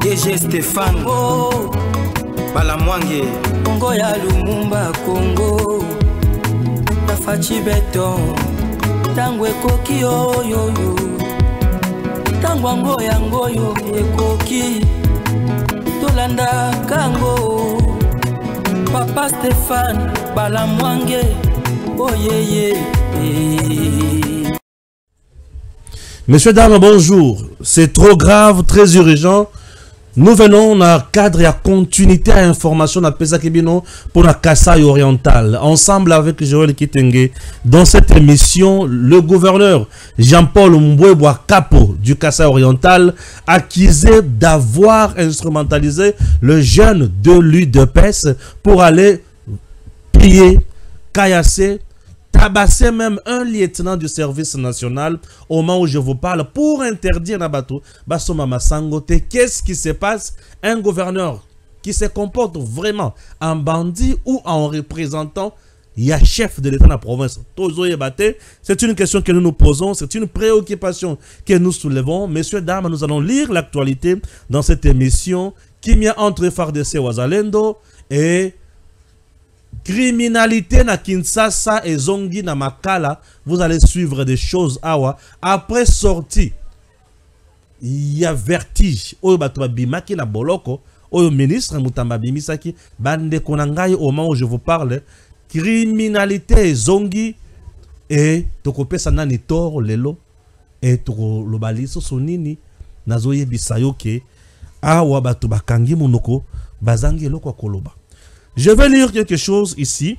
DG Stéphane Balamwange Congo ya Lumumba Congo Tafachi Beton Tango ekoki oyo Tango ngoyo ekoki Tolanda Kango Papa Stéphane Balamwange oh yeah. Messieurs, dames, bonjour. C'est trop grave, très urgent. Nous venons à cadre et à continuité à information à Pesakebino pour la Kasaï orientale. Ensemble avec Joël Kitenge, dans cette émission, le gouverneur Jean-Paul Mbouéboua Capo du Kasaï oriental, accusé d'avoir instrumentalisé le jeune de l'UDPS pour aller piller, caillasser, tabasser même un lieutenant du service national au moment où je vous parle pour interdire Nabato Basoma Massangote. Qu'est-ce qui se passe? Un gouverneur qui se comporte vraiment en bandit ou en représentant il y a chef de l'État de la province. C'est une question que nous nous posons, c'est une préoccupation que nous soulevons. Messieurs, dames, nous allons lire l'actualité dans cette émission qui vient entre FARDC Wazalendo et criminalité na Kinshasa et Zongi na Makala. Vous allez suivre des choses awa. Après sortie, il y a vertige. Oyo bato bimaki na boloko. Oyo ministre Mutamba bimisaki. Bande konangai au moment où je vous parle. Criminalité Zongi et tokope sanani toro lelo. Et toko lobaliso sonini. Nazoye bisayoke. Awa bato bakangi munoko. Bazangi loko koloba. Je vais lire quelque chose ici.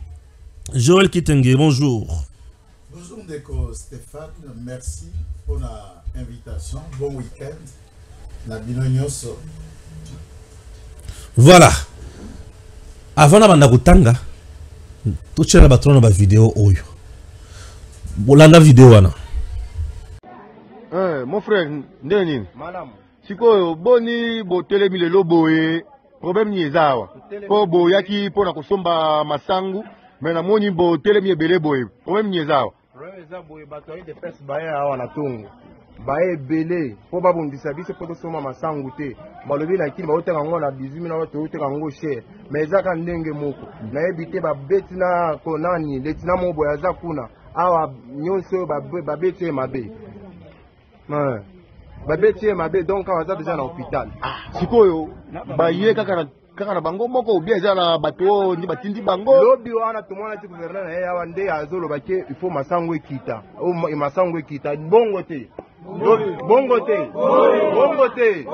Joël Kitenge, bonjour. Bonjour Ndeko Stéphane, merci pour l'invitation. Bon week-end. La Binonyoso. Voilà. Avant de kutanga, tout le monde a une vidéo. Bolanda vidéo. Mon frère, Ndeni. Siko boni bo telemile loboe. Problème ni ezawa. Po bo yaki po na kosomba masangu, mais na moni bo telemi ebele boye. Problème ni ezawa. Problème ezawa boye bato de pesa baye awa na tongo. Baye ebele po babondisa biso po tosoma masangu te. Balobi na kili ba oteka ngo na 18 na bato oteka ngo cher. Mais ezaka ndenge moko. Na ebite ba beti na konani, letina mobo ya za kuna. Awa nyonso ba beti mabe. Babeti mabe donc on va déjà à l'hôpital. Sikoyo baye kaka na bango moko ou bien za na bato ni batindi bango. Lobi wana tumwana ti gouverneur na ya wande azolo bake il faut masango ekita. O masango ekita bongo te. Bongo te.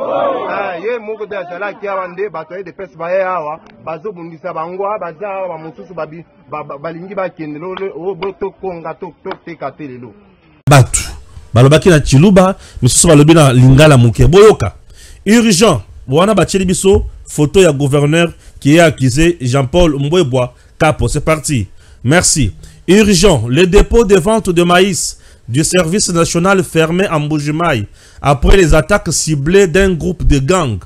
Ah ye moko de sala ki wande bato de pesa baye awa bazo bundisa bango baza ba mususu balingi ba kende lo boto konga to te katelelo. Batu balobaki na Chiluba, misusu balobi na Lingala Muke. Boyoka. Urgent. Wana bacheli biso photo ya gouverneur qui est accusé Jean-Paul Mbouéboua Capo. C'est parti. Merci. Urgent. Le dépôt de vente de maïs du service national fermé en Mbujimaï après les attaques ciblées d'un groupe de gangs.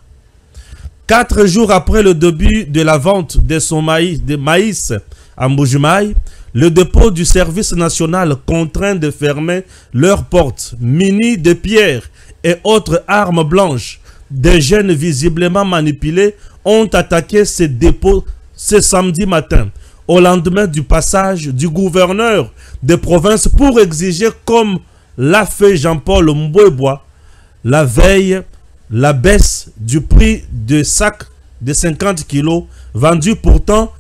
4 jours après le début de la vente de son maïs à Mbujimaï, le dépôt du service national contraint de fermer leurs portes, munis de pierres et autres armes blanches. Des jeunes visiblement manipulés ont attaqué ces dépôts ce samedi matin, au lendemain du passage du gouverneur de province pour exiger, comme l'a fait Jean-Paul Mbouéboua, la veille, la baisse du prix de sacs de 50 kilos, vendu pourtant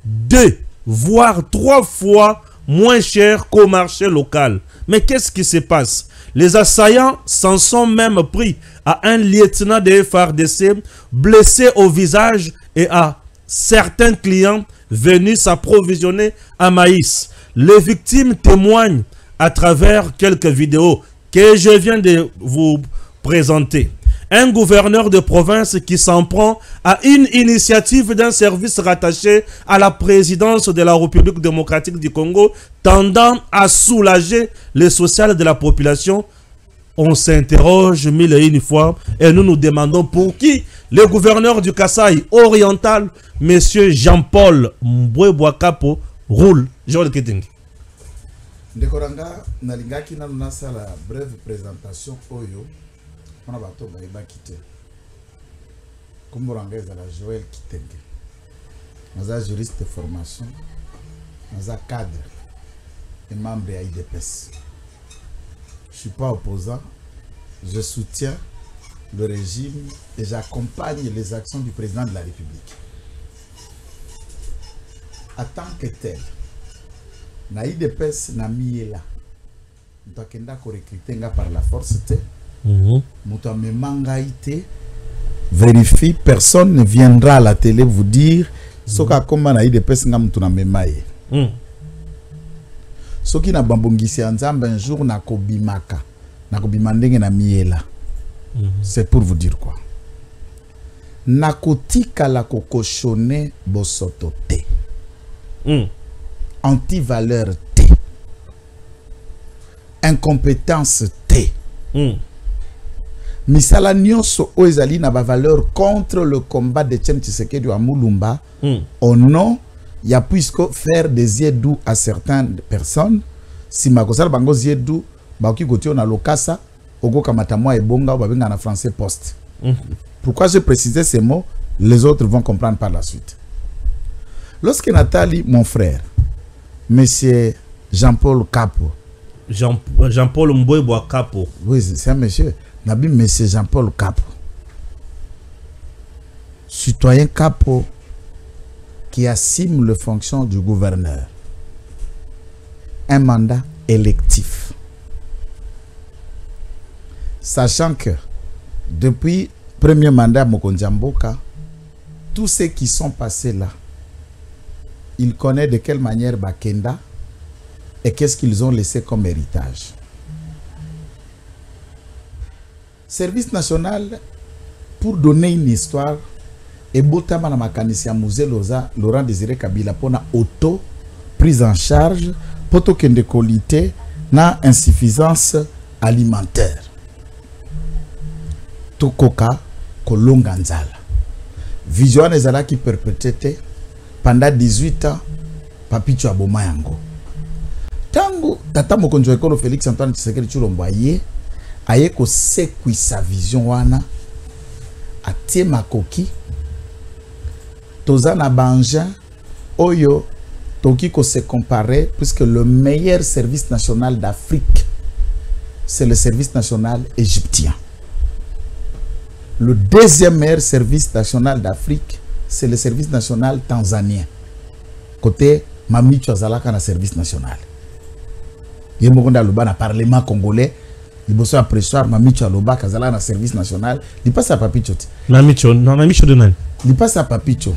2 voire 3 fois moins cher qu'au marché local. Mais qu'est-ce qui se passe? Les assaillants s'en sont même pris à un lieutenant de FARDC blessé au visage et à certains clients venus s'approvisionner en maïs. Les victimes témoignent à travers quelques vidéos que je viens de vous présenter. Un gouverneur de province qui s'en prend à une initiative d'un service rattaché à la présidence de la République démocratique du Congo tendant à soulager le social de la population. On s'interroge mille et une fois et nous nous demandons pour qui le gouverneur du Kasaï oriental, M. Jean-Paul Mbouéboua Capo, roule. Joël Kitenge. Ndekoranga nalingaki na nasala brève présentation oyo. On a bato ba eba kité. Comme Orangais à la Joël Kitenge. Nous sommes juristes de formation. Nous sommes cadres et membres de l'IDPS. Je ne suis pas opposant. Je soutiens le régime et j'accompagne les actions du président de la République. En tant que tel, na IDPS na miela. Nous avons recruté par la force. Nous avons vérifie, personne ne viendra à la télé vous dire ce qu'on a IDPS na mutuna memaye. Ce qui na bambongisi anzamba un jour na kobimaka. Na kobimandenge na miela. C'est pour vous dire quoi? Nakotika la kokoshone bosoto te. Anti-valeur te. Incompétence te. Misala nyonso oezali na ba valeur contre le combat de Etienne Tshisekedi wa Mulumba. Au nom, il y a puisque faire des yeux doux à certaines personnes. Si makosala bango yeux doux, baoki koti na lokasa. Ogo Kamatamwa et Bonga ou en français poste. Pourquoi je précisais ces mots? Les autres vont comprendre par la suite. Lorsque Nathalie, mon frère, monsieur Jean-Paul Capo. Jean-Paul Mboueboa Capo. Oui, c'est un monsieur. Nabi monsieur Jean-Paul Capo. Citoyen Capo qui assume les fonctions du gouverneur. Un mandat électif. Sachant que depuis le premier mandat Mokondjamboka, tous ceux qui sont passés là, ils connaissent de quelle manière Bakenda et qu'est-ce qu'ils ont laissé comme héritage. Service national, pour donner une histoire, et Botama na makanisia musée Laurent Désiré Kabila pour na auto prise en charge pour token de qualité na insuffisance alimentaire. Tokoka kolonga nzala. Vision ezala qui perpétré pendant 18 ans papicho aboma yango. Tango tata mokonzo ekolo Félix Antoine Tshisekedi Tshilombo aye ko sekwi sa vision wana atie makoki toza na banja oyo toki ko se comparer puisque le meilleur service national d'Afrique c'est le service national égyptien. Le deuxième meilleur service national d'Afrique, c'est le service national tanzanien. Côté Mamicho Azalaka na service national. Il y a un parlement congolais. Il y a un pressoir Mamicho Aloba Kazala na service national. Il passe à Papicho. Mamicho, non, Mamicho de nan. Il passe à Papicho.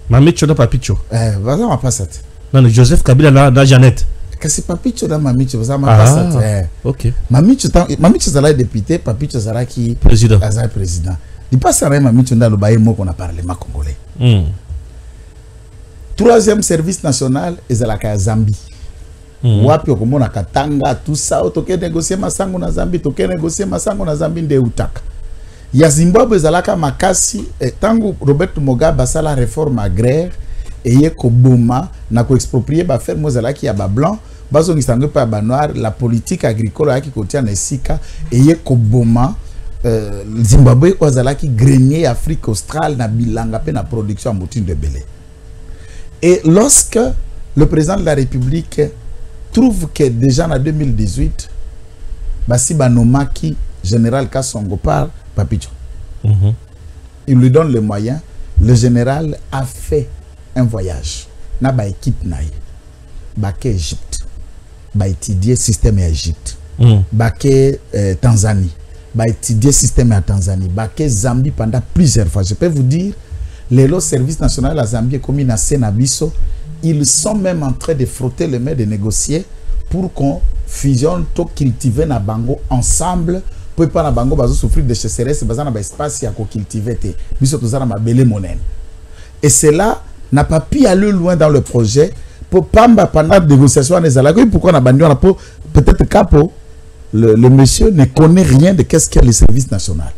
Mamicho de Papicho. Vas-y, on va passer. Non, Joseph Kabila na Jeannette. C'est Papicho dans Mamicho, vas-y, on va passer. Ok. Mamicho Zala est député, Papicho Zala qui président. Président. Il passe à Mamicho dans le Baïmo qu'on a parlement congolais. Troisième service national, est à Zambie. Wapi okomona Katanga, tout ça, toke négocier masango na Zambie, toke négocier masango na Zambie nde utaka. Ya Zimbabwe zalaka makasi, tango Robert Mugabe basala réforme agraire, eye koboma na ko exproprier ba ferme zalaki ya ba blanc, bazo ngisango pa ba noir, la politique agricole yaki kotia na esika, eye koboma Zimbabwe ozalaki grenier Afrique australe na bilanga pe na production motine de belé. Et lorsque le président de la République trouve que déjà en 2018, Basi Banomaki, général Kassongo par Papicho, il lui donne les moyens. Le général a fait un voyage. Na ba équipe naïe, baké Égypte, ba étudier système Égypte, baké Tanzanie, ba étudier système à Tanzanie, baké Zambie pendant plusieurs fois. Je peux vous dire, les services nationaux à Zambie comme na Senabiso, ils sont même en train de frotter les mains, de négocier pour qu'on fusionne tout cultiver na bango ensemble pour pas na bango bazo souffrir de sécheresse bazana ba espace ya ko cultiver te biso tozana ma belé monene. Et cela n'a pas pu aller loin dans le projet pour pamba pendant la négociation les alagos. Pourquoi on a banni pour peut-être Capo le monsieur ne connaît rien de qu'est-ce qu'est le service national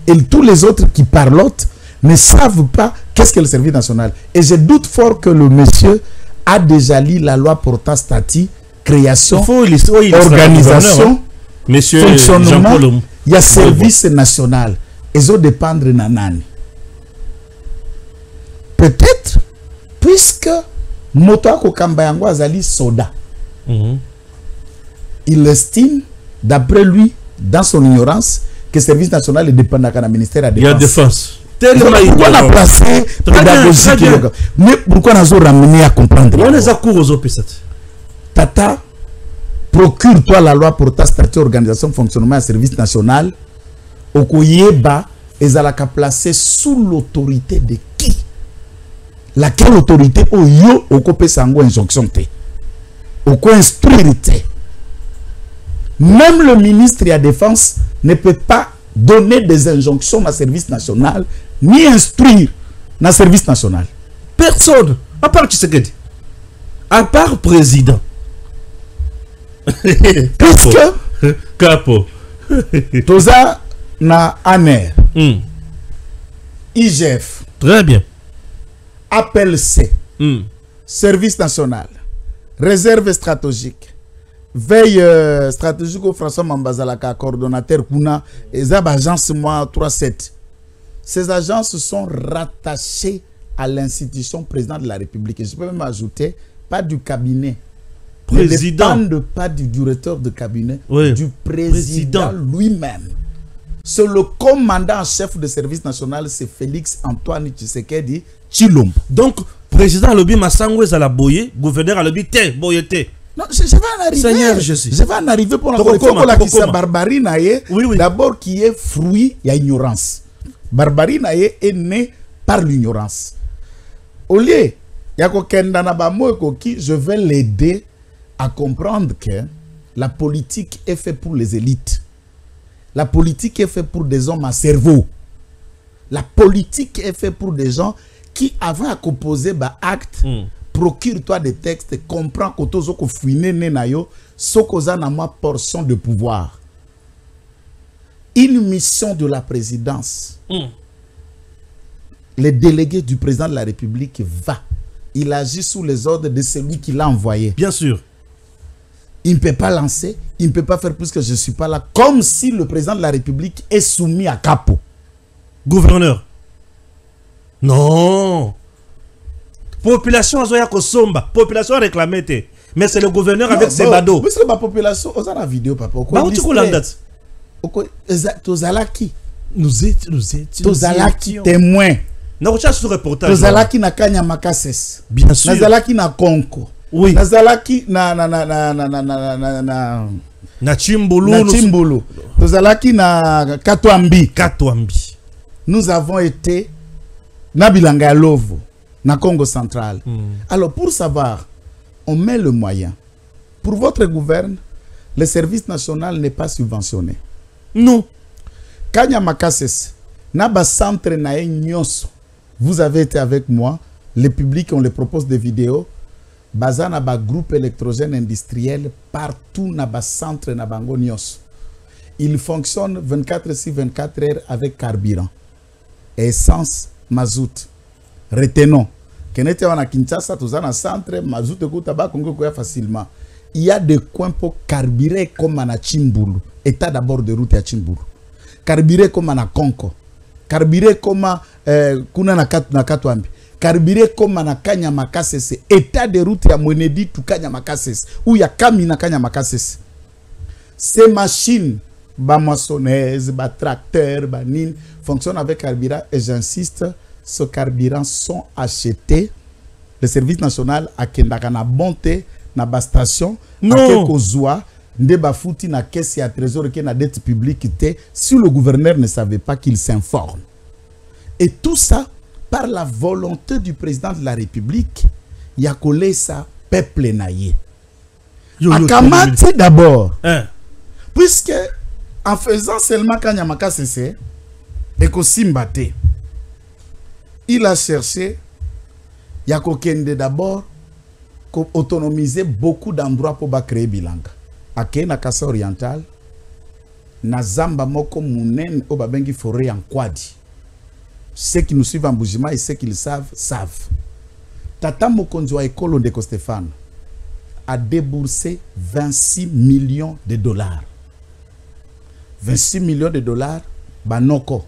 et tous les autres qui parlotent ne savent pas qu'est-ce que le service national. Et je doute fort que le monsieur a déjà lu la loi portant statut, création, organisation, fonctionnement. Il y a service national. Ils ont dépendre de Nanani. puisque moto akokamba yango azali soda. Il estime, d'après lui, dans son ignorance, que le service national est dépendant du ministère de la Défense. Il y a défense. Pourquoi on a placé pédagogique? Mais pourquoi on a ramené à comprendre? On les a cours aux OP7. Tata, procure-toi la loi pour ta statut, organisation, fonctionnement et service national. Okoyeba, ezalaka placé sous l'autorité de qui? Laquelle autorité? Oyo, okopé sango injonction te. Oko instruire te. Même le ministre de la Défense ne peut pas donner des injonctions dans le service national, ni instruire dans le service national. Personne, à part Tshisekedi, à part président. Puisque Capo. Toza na ANER, IGF, très bien. Appel C, Service national, réserve stratégique, veille stratégique au François Mambazalaka, coordonnateur Kuna, et Zab agence moi 37. Ces agences sont rattachées à l'institution président de la République. Et je peux même ajouter, pas du cabinet. Président. Ne dépendent pas du directeur de cabinet, oui. Du président lui-même. C'est le commandant en chef de service national, c'est Félix Antoine Tshisekedi Tshilombo. Donc, président Alobi Massangwe Zalaboye, gouverneur Alobi Te, Boyete. Non, je vais en arriver. Seigneur Jésus. Je vais en arriver pour la barbarie naïe. Oui. D'abord qui est fruit, il y a ignorance. Barbarie naïe est née par l'ignorance. Au lieu, je vais l'aider à comprendre que la politique est faite pour les élites. La politique est faite pour des hommes à cerveau. La politique est faite pour des gens qui, avant à composer bah, acte, procure-toi des textes, comprends que tu as fouiné nayo, sokoza na ma portion de pouvoir. Une mission de la présidence. Le délégué du président de la République va. Il agit sous les ordres de celui qui l'a envoyé. Bien sûr. Il ne peut pas lancer, il ne peut pas faire plus que je ne suis pas là. Comme si le président de la République est soumis à Capo. Gouverneur. Non. Population a zoya kosomba. Population a réclamé. Mais c'est le gouverneur avec ses badauds. Mais c'est la population. On a la vidéo, papa. Bah, où tu connais la date? Tozalaki. Nous étions. Tozalaki témoin. Nous recherchons ce reportage. Tozalaki na Kanya Makases. Bien sûr. Tozalaki na Konko. Oui. Tozalaki na Chimbulu. Tozalaki na Katwambi. Katwambi. Nous avons été na Bilanga Lovo, na Congo central. Alors pour savoir, on met le moyen. Pour votre gouverne, le service national n'est pas subventionné. Non. Kanya Makases, na centre na nyonso. Vous avez été avec moi. Les publics, on les propose des vidéos. Bazana ba groupe électrogène industriel partout na ba centre na bango nyonso. Il fonctionne 24/24 heures avec carburant, essence, mazout. Retenons que nous sommes à Kinshasa, tous en centre, mazout et facilement. Il y a des coins pour carburer comme à Chimbulu. État d'abord de route à Chimbulu. Carburer comme à Konko. Carburer comme à Katwambi. Carburé comme na Kanya Makases, état de route ya Mwenedi to Kanya Makases, ou ya Kami na Kanya Makases. Ces machines, ba moissonneuses, ba tracteurs, ba nin, fonctionnent avec carburant et j'insiste, ce carburant sont achetés. Le service national a kendaka na bonté na ba station, a kozwa nde ba fouti na caisse ya trésor ke na dette publique té, si le gouverneur ne savait pas qu'il s'informe. Et tout ça par la volonté du président de la République, il y a collé ça peuple naïe. Akamate d'abord. Puisque en faisant seulement Kanyamaka CC et Kosimbate, il a cherché Yakokende d'abord autonomiser beaucoup d'endroits pour créer Bilanga. Ake na Kassa Oriental, na Zamba moko munen o babengi forêt en Kwadi. Ceux qui nous suivent en Boujima et ceux qui le savent, savent. Tata Mokonzwa Ekolo Ndeko Stéphane a déboursé 26 millions de dollars. 26 millions de dollars, banoko,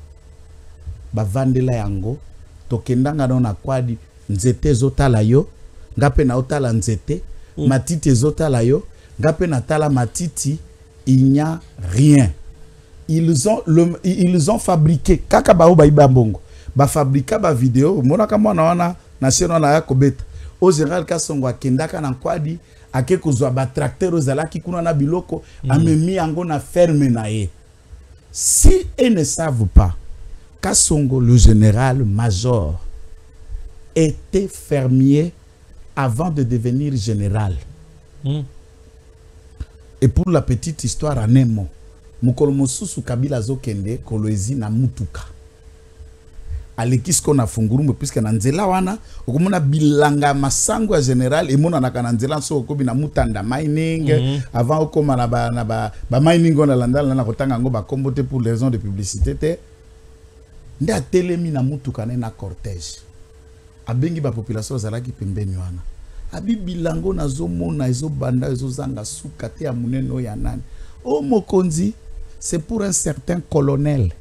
ba vandela yango, tokendanga na Kwadi, nzete zotala yo, ngape na otala nzete matiti ezotala yo ngape na tala matiti il n'y a rien. Ils ont fabriqué kaka ba iba mbongo ba fabriquer ba vidéo monaka mwana wana na seno na yakobeta au général Kasongo akendaka na kwadi ake kozwa ba tracteur ozalaki kuna na biloko amemi yango na ferme na ye. Si ils ne savent pas Kasongo le général major était fermier avant de devenir général. Et pour la petite histoire en un mot, mukolo mosusu Kabila zokende kolwezi na mutuka. Alekis kona fungurumu puisque na nzela wana okomona bilanga masango ya général et mona na nzela so okobi na mutanda mining avant okoma na ba mining on landala na kotanga ngo ba kombote pour les raisons de publicité te nda telemi na mutuka na cortège abengi ba population zalaki pembeni wana abi bilango na zomona ezo banda ezo zanga suka te ya muneno ya nani o mokonzi c'est pour un certain colonel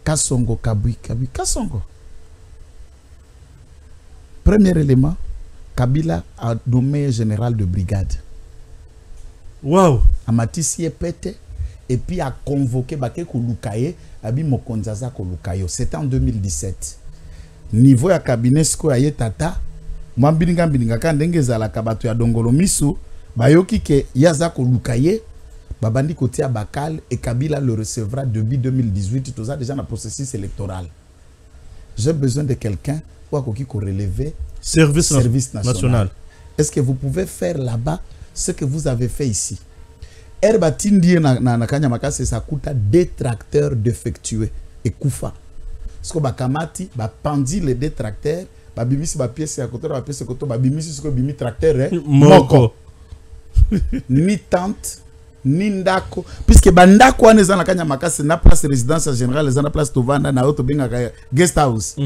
Kasongo Kabui Kasongo. Premier élément, Kabila a nommé général de brigade. Wow. Amatisi Pete et puis a convoqué Bake Kolukaye, Abi Mokonzaza Kolukayo. C'était en 2017. Niveau ya cabinet sko aye tata, mwambilinga mbilinga kandenge zala kabato ya Dongolo Misu, bayoki ke yaza Kolukaye. Babandi Kotia Bakal et Kabila le recevra depuis 2018. Tout ça déjà dans le processus électoral. J'ai besoin de quelqu'un qui peut relever service national. Est-ce que vous pouvez faire là-bas ce que vous avez fait ici? Herbatindi na Kanyamakase ça coûte des tracteurs défectueux et Koufa. Ce que Bakamati, Bapandi les deux tracteurs, Babimisi ba pièce à côté, ba pièce à côté, Babimisi ce que bimi tracteur moko. Ni tente ni ndako puisque bandako wana eza na Kanyamakase na place résidence générale eza na place Tovanda na auto binga guest house.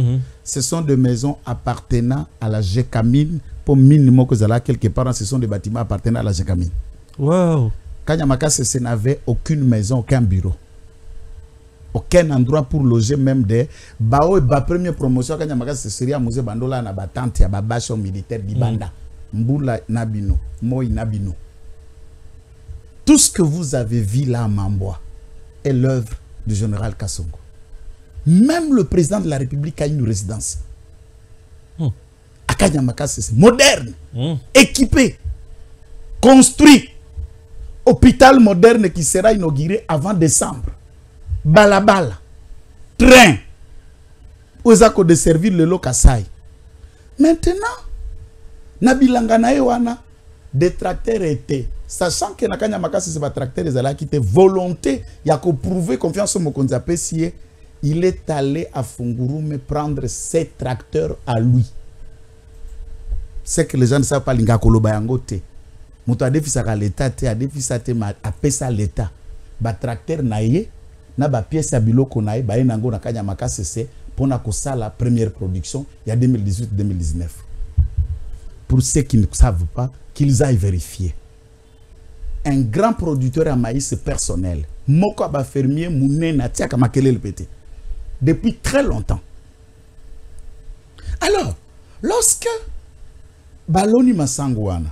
Ce sont des maisons appartenant à la Gécamine pour minimum que zala quelque part ce sont des bâtiments appartenant à la Gécamine. Wow. Kanyamakase n'avait aucune maison, aucun bureau. Aucun endroit pour loger même des bao ba première promotion Kanyamakase serait à musée bandola na batante ya babasho militaire Bibanda. Mbula Nabino, Moi Nabino. Tout ce que vous avez vu là à Mamboa est l'œuvre du général Kasongo. Même le président de la République a une résidence. À Kanyamakase, c'est moderne, équipé, construit. Hôpital moderne qui sera inauguré avant décembre. Balabala, train. Ozako de servir le Lokasai. Maintenant, Nabilanga na ewana, des tracteurs étaient. Sachant que na Kanyamakase c'est pas tracteur ezala qui était volonté ya ko prouver confiance au Mokonzi Apesi, il est allé à Fungurume prendre ses tracteurs à lui. C'est que les gens ne savent pas linga koloba yango te. Muto adefisaka l'état te adefisate ma apesa l'état. Ba tracteur na ye na ba pièce ya biloko na ye ba enango na Kanyamakase c'est pour na kosa la première production il y a 2018-2019. Pour ceux qui ne savent pas, qu'ils aillent vérifier. Un grand producteur à maïs personnel, Moko Aba fermier Mouné Natia Makele le pété. Depuis très longtemps. Alors, lorsque Baloni Masangouana,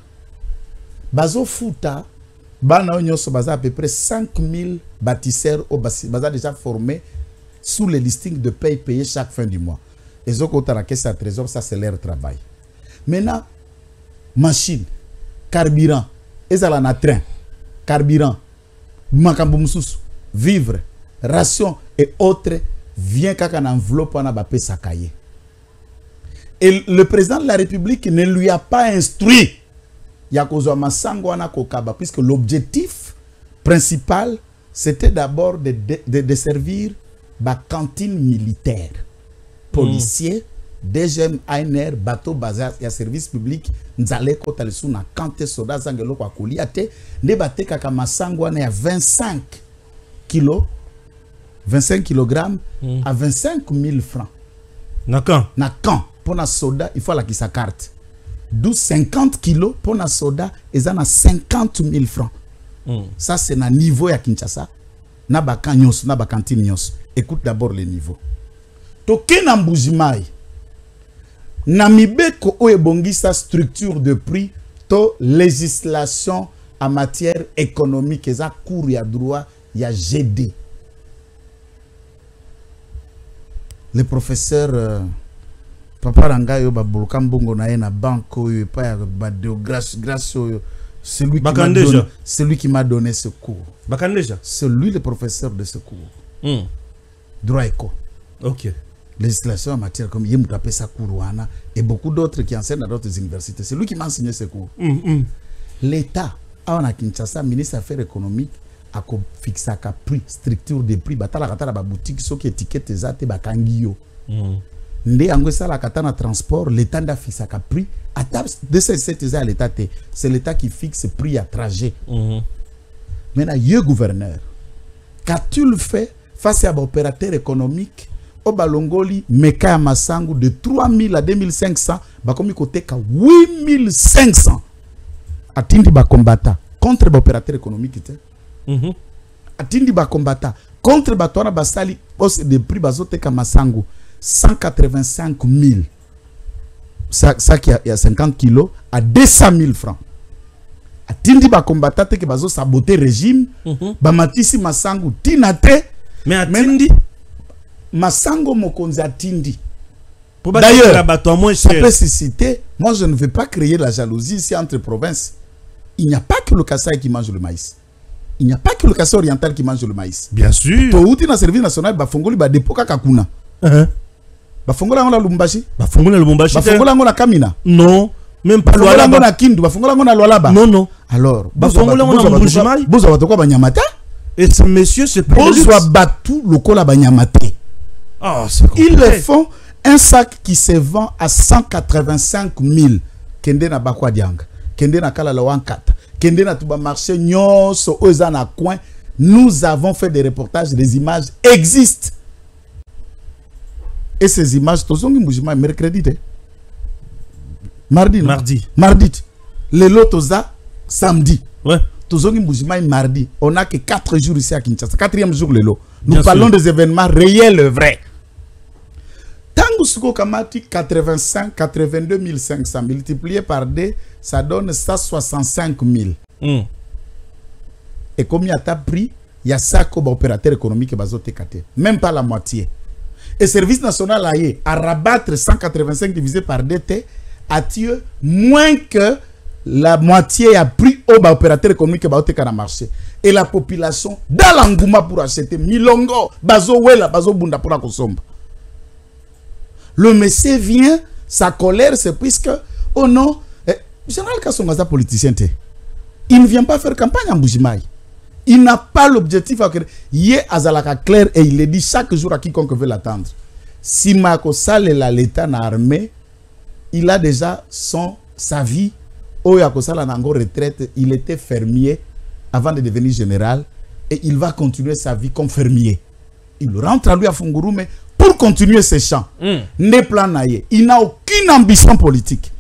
Bazo Fouta, Bana Onyoso Baza à peu près 5000 bâtisseurs au Baza déjà formés sous les listings de paye payés chaque fin du mois. Les autres ont la caisse à trésor, ça c'est leur travail. Maintenant, machine, carburant, ezala train, carburant, makambo mususu, vivre, ration et autres, vient qu'à une enveloppe en abapé sakaye. Et le président de la République ne lui a pas instruit Yakozo Masango ana kokaba, puisque l'objectif principal c'était d'abord de servir la cantine militaire, policier, DGM, ANR, bateau bazar, il y a service public, nzale kota lesu na kante soda zangelo kwa kuliate, ne bate kaka Masango ana ya 25 kilos, 25 kg à 25 000 francs. Na quand pour na soda, il faut la qui sa carte. D'où 50 kilos pour na soda, et ça na 50 000 francs. Ça c'est na niveau ya Kinshasa, na bakanyos, na bakantinios. Écoute d'abord le niveau. Toke na Mbujimai, Namibeko o ebongisa structure de prix to législation en matière économique eza cours ya droit ya GD. Le professeur Papa Rangayo babuluka mbongo na ye na banque oyo pa ya badeo grâce oyo celui qui m'a donné ce cours. Bakandeja. C'est lui le professeur de ce cours. Droit éco. OK. Législation en matière comme Yemutapesa Kourouana et beaucoup d'autres qui enseignent dans d'autres universités. C'est lui qui m'a enseigné ce cours. L'État, à Kinshasa, ministre des Affaires économiques, a fixé un prix, structure de prix. Batala katala ba boutique, so qui étiquette zate ba kangio. Ndé angwesa la katana transport, l'État n'a fixé un prix. À table de cette à l'État, c'est l'État qui fixe le prix à trajet. Maintenant, le gouverneur, qu'as-tu le fait face à l'opérateur économique? Au Balongoli, Meka Masangu de 3000 à 2500, bakomi kote ka 8500. Atindi ba combattant contre l'opérateur économique. Atindi ba combattant contre Batouana Basali, hausse de prix bazote ka Masangu 185 000. Ça qui a 50 kilos à 200 000 francs. Atindi ba combattant te ke bazo saboter régime, ba matisi Masangu tinate. Mais atindi Masango Mokonzi atindi. D'ailleurs, ça peut se citer. Moi, je ne veux pas créer la jalousie ici entre provinces. Il n'y a pas que le Kasaï qui mange le maïs. Il n'y a pas que le Kasaï oriental qui mange le maïs. Bien sûr. Touti na service national bafongoli ba depo kakuna. Bafongola ngona Lubumbashi. Bafongola Lubumbashi. Bafongola ngona Kamina. Non, même pas Lualaba. Bafongola ngona Kindu, bafongola ngona Lualaba. Non non. Alors, bafongola ngona Mbujimai. Bozo batoko ba Nyamata. Et ce monsieur se Bozo batu lokola ba Nyamata. Oh, ils le font un sac qui se vend à 185 000. Kende na bakwa dianga, kende na kala lawankata, kende na tuba marché nyonso ozana coin. Nous avons fait des reportages, des images existent. Et ces images, tozongi Mbujimai mercredi, mardi, non? Mardi. Le lotoza samedi. Ouais. Tozongi Mbujimai mardi. On n'a que 4 jours ici à Kinshasa. 4e jour le lot. Nous parlons des événements réels et vrais. Tango Suko Kamati 85, 82 500 multiplié par 2, ça donne 165 000. Et combien t'as pris? Il y a ça comme opérateur économique qui va kate. Même pas la moitié. Et service national à rabattre 185 divisé par 2 a tué moins que la moitié a pris au opérateur économique qui va au marché. Et la population dans l'engouement pour acheter milongo bazo wela bazo bunda pour la consommer. Le monsieur vient, sa colère c'est puisque oh non, général Kassongaza politicien il ne vient pas faire campagne en Mbujimai. Il n'a pas l'objectif à créer. Il est azalaka clair et il le dit chaque jour à quiconque veut l'attendre. Si Mako Sall est l'État n'a armé, il a déjà sa vie. Oyakosala Nango retraite, il était fermier avant de devenir général et il va continuer sa vie comme fermier. Il rentre à lui à Funguru, mais pour continuer ses champs, il n'a aucune ambition politique.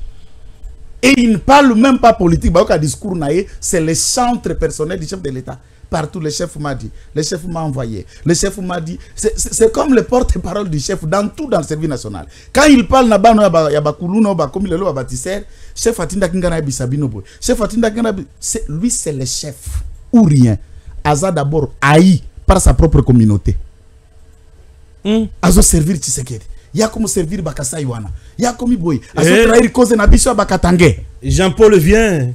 Et il ne parle même pas politique. Discours c'est le centre personnel du chef de l'État. Partout, le chef m'a dit, le chef m'a envoyé, le chef m'a dit. C'est comme le porte-parole du chef dans tout dans le service national. Quand il parle, chef Atinda Kingana Bisabino, chef Atinda Kingana, lui c'est le chef ou rien. Aza d'abord haï par sa propre communauté. Azo servir Tshisekedi. Ya comme servir Bakasa Iwana. Ya comme boy. Azo trahir cause na biso Bakatangue. Jean-Paul vient.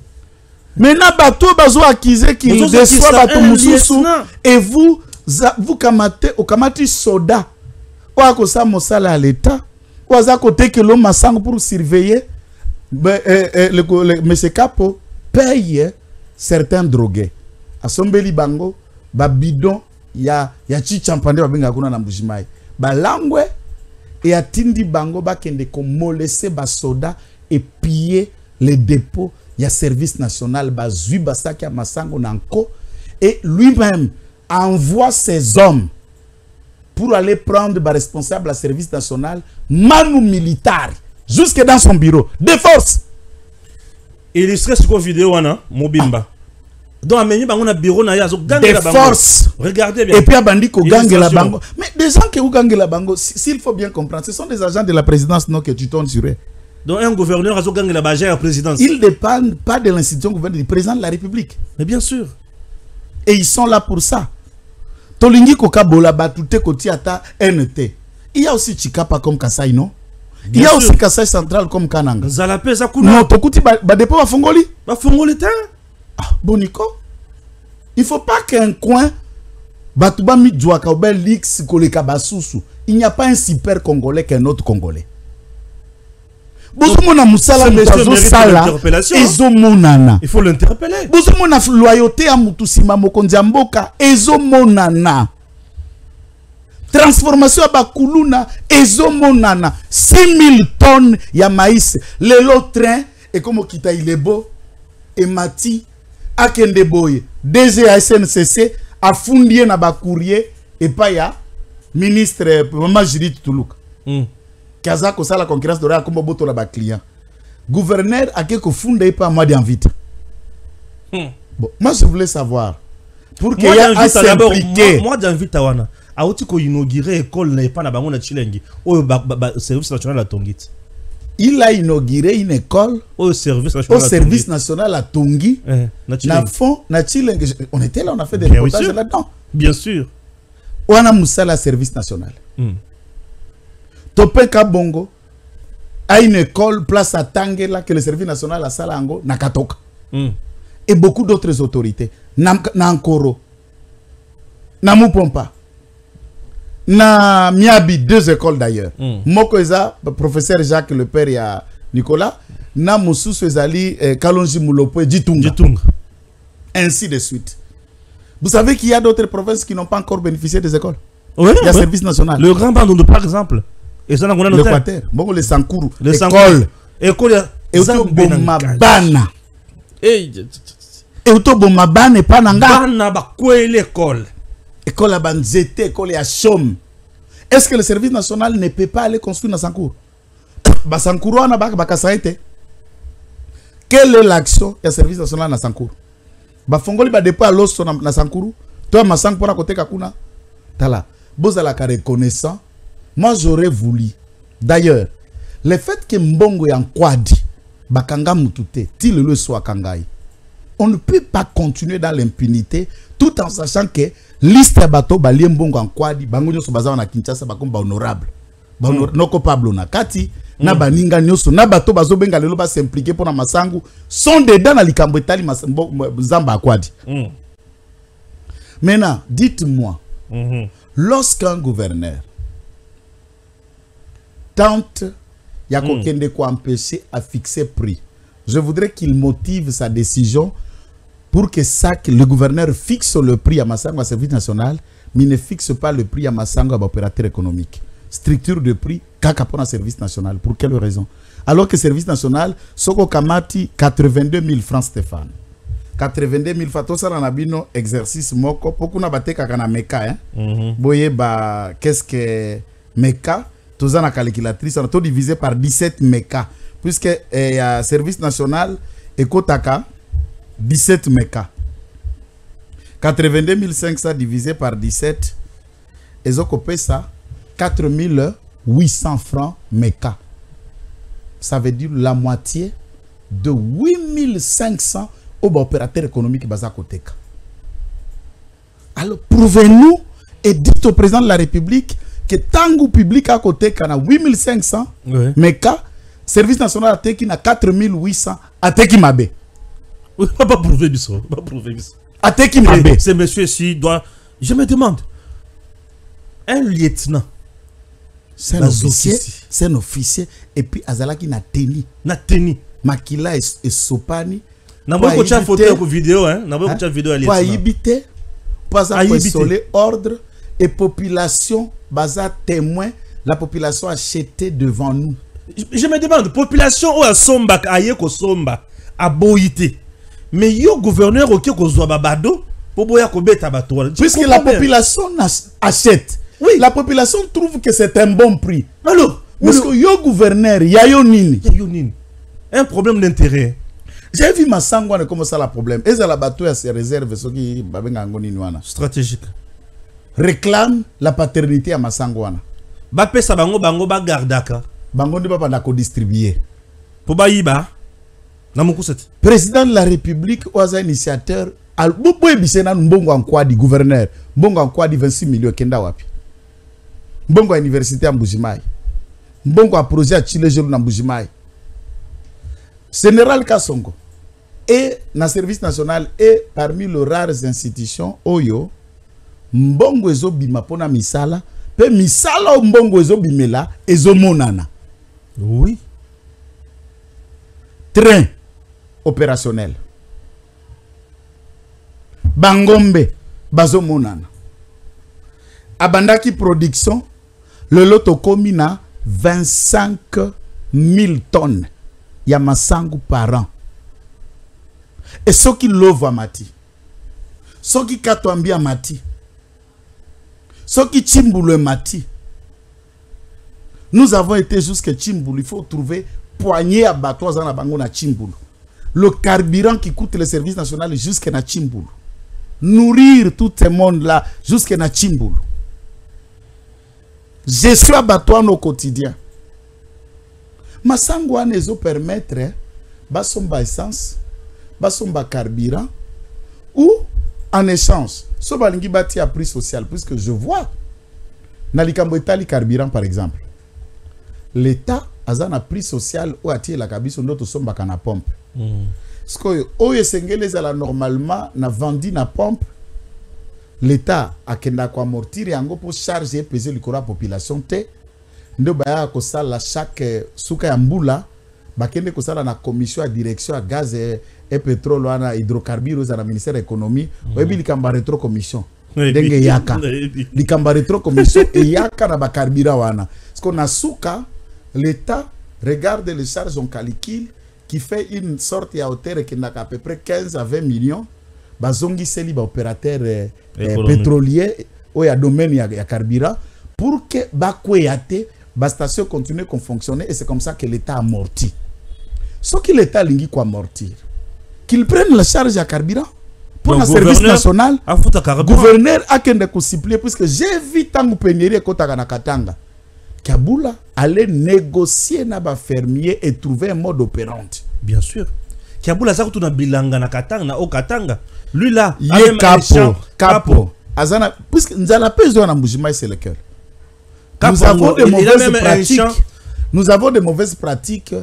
Maintenant bateau bazo accusé qu'il déçoit bateau mususu et vous kamati soda. Ou kosa mosala à l'état. Ou aza côté que l'homme masango pour surveiller. M. Capo paye certains drogués. A Sombeli Bango, Babidon, ya Chichampande Babenga Kuna na Mbujimai. Balangwe et a Tindi Bango Bakende molesser basoda et piller les dépôts. Il y a service national Bazui Basaki à Masango Nanko et lui-même envoie ses hommes pour aller prendre des responsables à service national, manu militaire. Jusque dans son bureau. De force. Illustré sur la vidéo, Mobimba. Donc, on a bureau, de force. Regardez bien. Et puis, Abandiko gangue la bango. Mais des gens qui ont gangé la bango, s'il faut bien comprendre, ce sont des agents de la présidence non, que tu tournes sur eux. Donc un gouverneur a gagné la base à la présidence. Ils ne dépendent pas de l'institution gouvernementale du président de la République. Mais bien sûr. Et ils sont là pour ça. Tolingi Kokabola Batute Kotiata NT. Il y a aussi Chikapa comme Kasai, non? Il y a aussi Kasai Central comme Kananga. Zalapé Zakuna. Non, Tokuti Badepo va Fongoli. Va Fongoli terre. Ah, Bonico. Il ne faut pas qu'un coin Batouba Midjouaka ou Ben Lix Koleka Basusu. Il n'y a pas un super Congolais qu'un autre Congolais. Bozumona Moussala Mutazo Sala Ezo Monana. Il faut l'interpeller. Bozumona loyauté à Mutusima Mokondiamboka Ezo Monana. Transformation à Bakuluna Ezo Monana. 6000 tonnes ya maïs. Le lot train et comme Okita il est beau et Mati Akende Boye DG SNCC a fondé na ba courrier et pas ya ministre Maman Judith Toulouk. Kazako ça la concurrence de la comme boto la ba client. Gouverneur a quelque fondé pas moi d'invite. Bon, moi je voulais savoir pour qu'il y ait à s'impliquer. Moi d'invite à wana. A outi ko inaugurer école na pas na bango na Chilengi. O service national à Tongit. Il a inauguré une école au service national à Tongi. Na fond na Chilengi. On était là, on a fait des reportages là-dedans. Bien sûr. On a moussa la service national. Topé Kabongo a une école place à Tangela que le service national a Salango Nakatoka. Et beaucoup d'autres autorités. Nankoro, Namupompa, na Miabi, 2 écoles d'ailleurs. Mokoeza, professeur Jacques le père ya Nicolas, na Moussou Ezali Kalonji Moulopo Djitunga. Ainsi de suite. Vous savez qu'il y a d'autres provinces qui n'ont pas encore bénéficié des écoles. Oui, il y a service national. Le Grand Bandundu par exemple. Et ça, on a le Quater. Bon, les Sankourou. École. École. Et Bomabana. Et Bomabana et Pananga. Bana ba quoi l'école. École à Banzete, école à Chom. Est-ce que le service national ne peut pas aller construire dans Sankourou? Sankourou, on a Bakasaïte. Quelle est l'action du service national dans Sankourou? Fongoli ba dépôt à l'os dans Sankourou. Toi, ma sang pour à côté Kakuna. Tala. Bozala ka reconnaissant. Moi, j'aurais voulu. D'ailleurs, le fait que Mbongo y en Kwadi, Bakanga Mutute, til le soit Kangai, on ne peut pas continuer dans l'impunité tout en sachant que liste à bateau, Bali Mbongo en Kwadi, Bango Nyoso Baza na Kinshasa, Bakomba honorable. No coupable na Kati, na Baninga Nyoso, na bateau Bazo Benga Lelo ba s'impliquer pour na Masangu, sont dedans dans l'Ikambetali Zamba Kwadi. Maintenant, dites-moi, lorsqu'un gouverneur tente Yakokende ko empêcher à fixer prix, je voudrais qu'il motive sa décision pour que le gouverneur fixe le prix à Massango à service national, mais ne fixe pas le prix à Massango à opérateur économique. Structure de prix, kakapona service national. Pour quelle raison? Alors que service national, Soko Kamati 82 000 francs Stéphane. 82 000 francs, tout ça dans un exercice moko. Pourquoi on a battu kakana meka, hein? Boye ba, qu'est-ce que meka? Tout ça la calculatrice, on a tout divisé par 17 méca. Puisque y a service national et Kotaka, 17 méca. 82 500 divisé par 17, et Zokopé ça, 4 800 francs méca. Ça veut dire la moitié de 8 500 au opérateur économique Bazakoteka. Alors, prouvez-nous et dites au président de la République que tangu public à côté kana 8500 meka service national ateki na 4800 ateki mabe. Pas prouver biso, pas prouver biso. Ateki mabe. Ce monsieur ci doit, je me demande, un lieutenant, c'est un officier et puis azalaki na teni makila et sopani na beaucoup de photos ou vidéo hein, na beaucoup de vidéos à lieutenant. Pas ibité, pas à isoler ordre et population baza témoin, la population a acheté devant nous. Je me demande, population ou à somba aye ko somba a boité. Mais yo gouverneur ok ko zwa babado pour boya ko beta bato. Puisque la population achète. Oui, la population trouve que c'est un bon prix. Alors, parce que yo gouverneur, ya yo nini. Un problème d'intérêt. J'ai vu ma sangwane comme ça le problème. Et ça la bateau à ses réserves ce qui babenga ngoni nwana. Stratégique. Réclame la paternité à Massangwana. Bapé sa bango ba gardaka. Bango ndi papa na ko distribuer. Pour Baïba. Président de la République, aux initiateurs, Mbongo en quoi dit gouverneur, Mbongo en quoi dit 26 millions Kenda Wapi. Mbongo à université en Boujimaï. Mbongo à projet à Chile en Boujimaï. Général Kassongo et le service national est parmi les rares institutions Oyo Mbongo ezo bima pona misala pe misala o Mbongo ezo bimela ezo monana. Oui. Train opérationnel. Bangombe bazo monana. Abandaki production le loto komina 25 000 tonnes ya masangu par an. Et ce qui l'ouvre mati. Ce qui katwambia mati. Ce qui Chimbulu mati. Nous avons été jusqu'à Chimbulu. Il faut trouver poignée à bateau dans la bango na Chimbulu. Le carburant qui coûte le service national jusqu'à na Chimbulu. Nourrir tout ce monde là jusqu'à na Chimbulu. Je suis à bateau au quotidien. Masangu anezo permettre basomba essence, basomba carburant ou en échange, so balingi bati à prix social puisque je vois na likambo etali carburant par exemple. L'État a un prix social ou atie la kabiso ndoto somba kana pompe. Skoyo oye sengele zala normalement na vendi na pompe. L'État a kenda ko amortir yango pour charger et peser le la population te. Ndo baya ko sala chaque souka ya mbula bakende ko sala na commission à direction à gaz et pétrole wana hydrocarbures na ministère de l'économie oyebi likamba retro commission denge yaka likamba retro commission et yaka na ba carburant wana parce qu'on a souka l'État regarde les charges en calcul qui fait une sorte à hauteur qui n'a qu'à peu près 15 à 20 millions bazongi seli ba opérateur pétrolier ou ya domaine ya carburant pour que ba kweyate la station continue à fonctionner et c'est comme ça que l'État amortit. Ce que l'État lingi quoi amortir, qu'il prenne la charge à carburant pour le service national. Gouverneur a qu'un de cousiplier puisque j'ai vu tant pénurie kota na Katanga. Kaboula allait négocier na ba fermier et trouver un mode opérant. Bien sûr. Kaboula ça tout na bilanga na Katanga na o Katanga. Lui là, il capo. Azana puisque nzala pezo na Mbujimai c'est le cœur. Nous avons de mauvaises pratiques. Nous avons de mauvaises pratiques.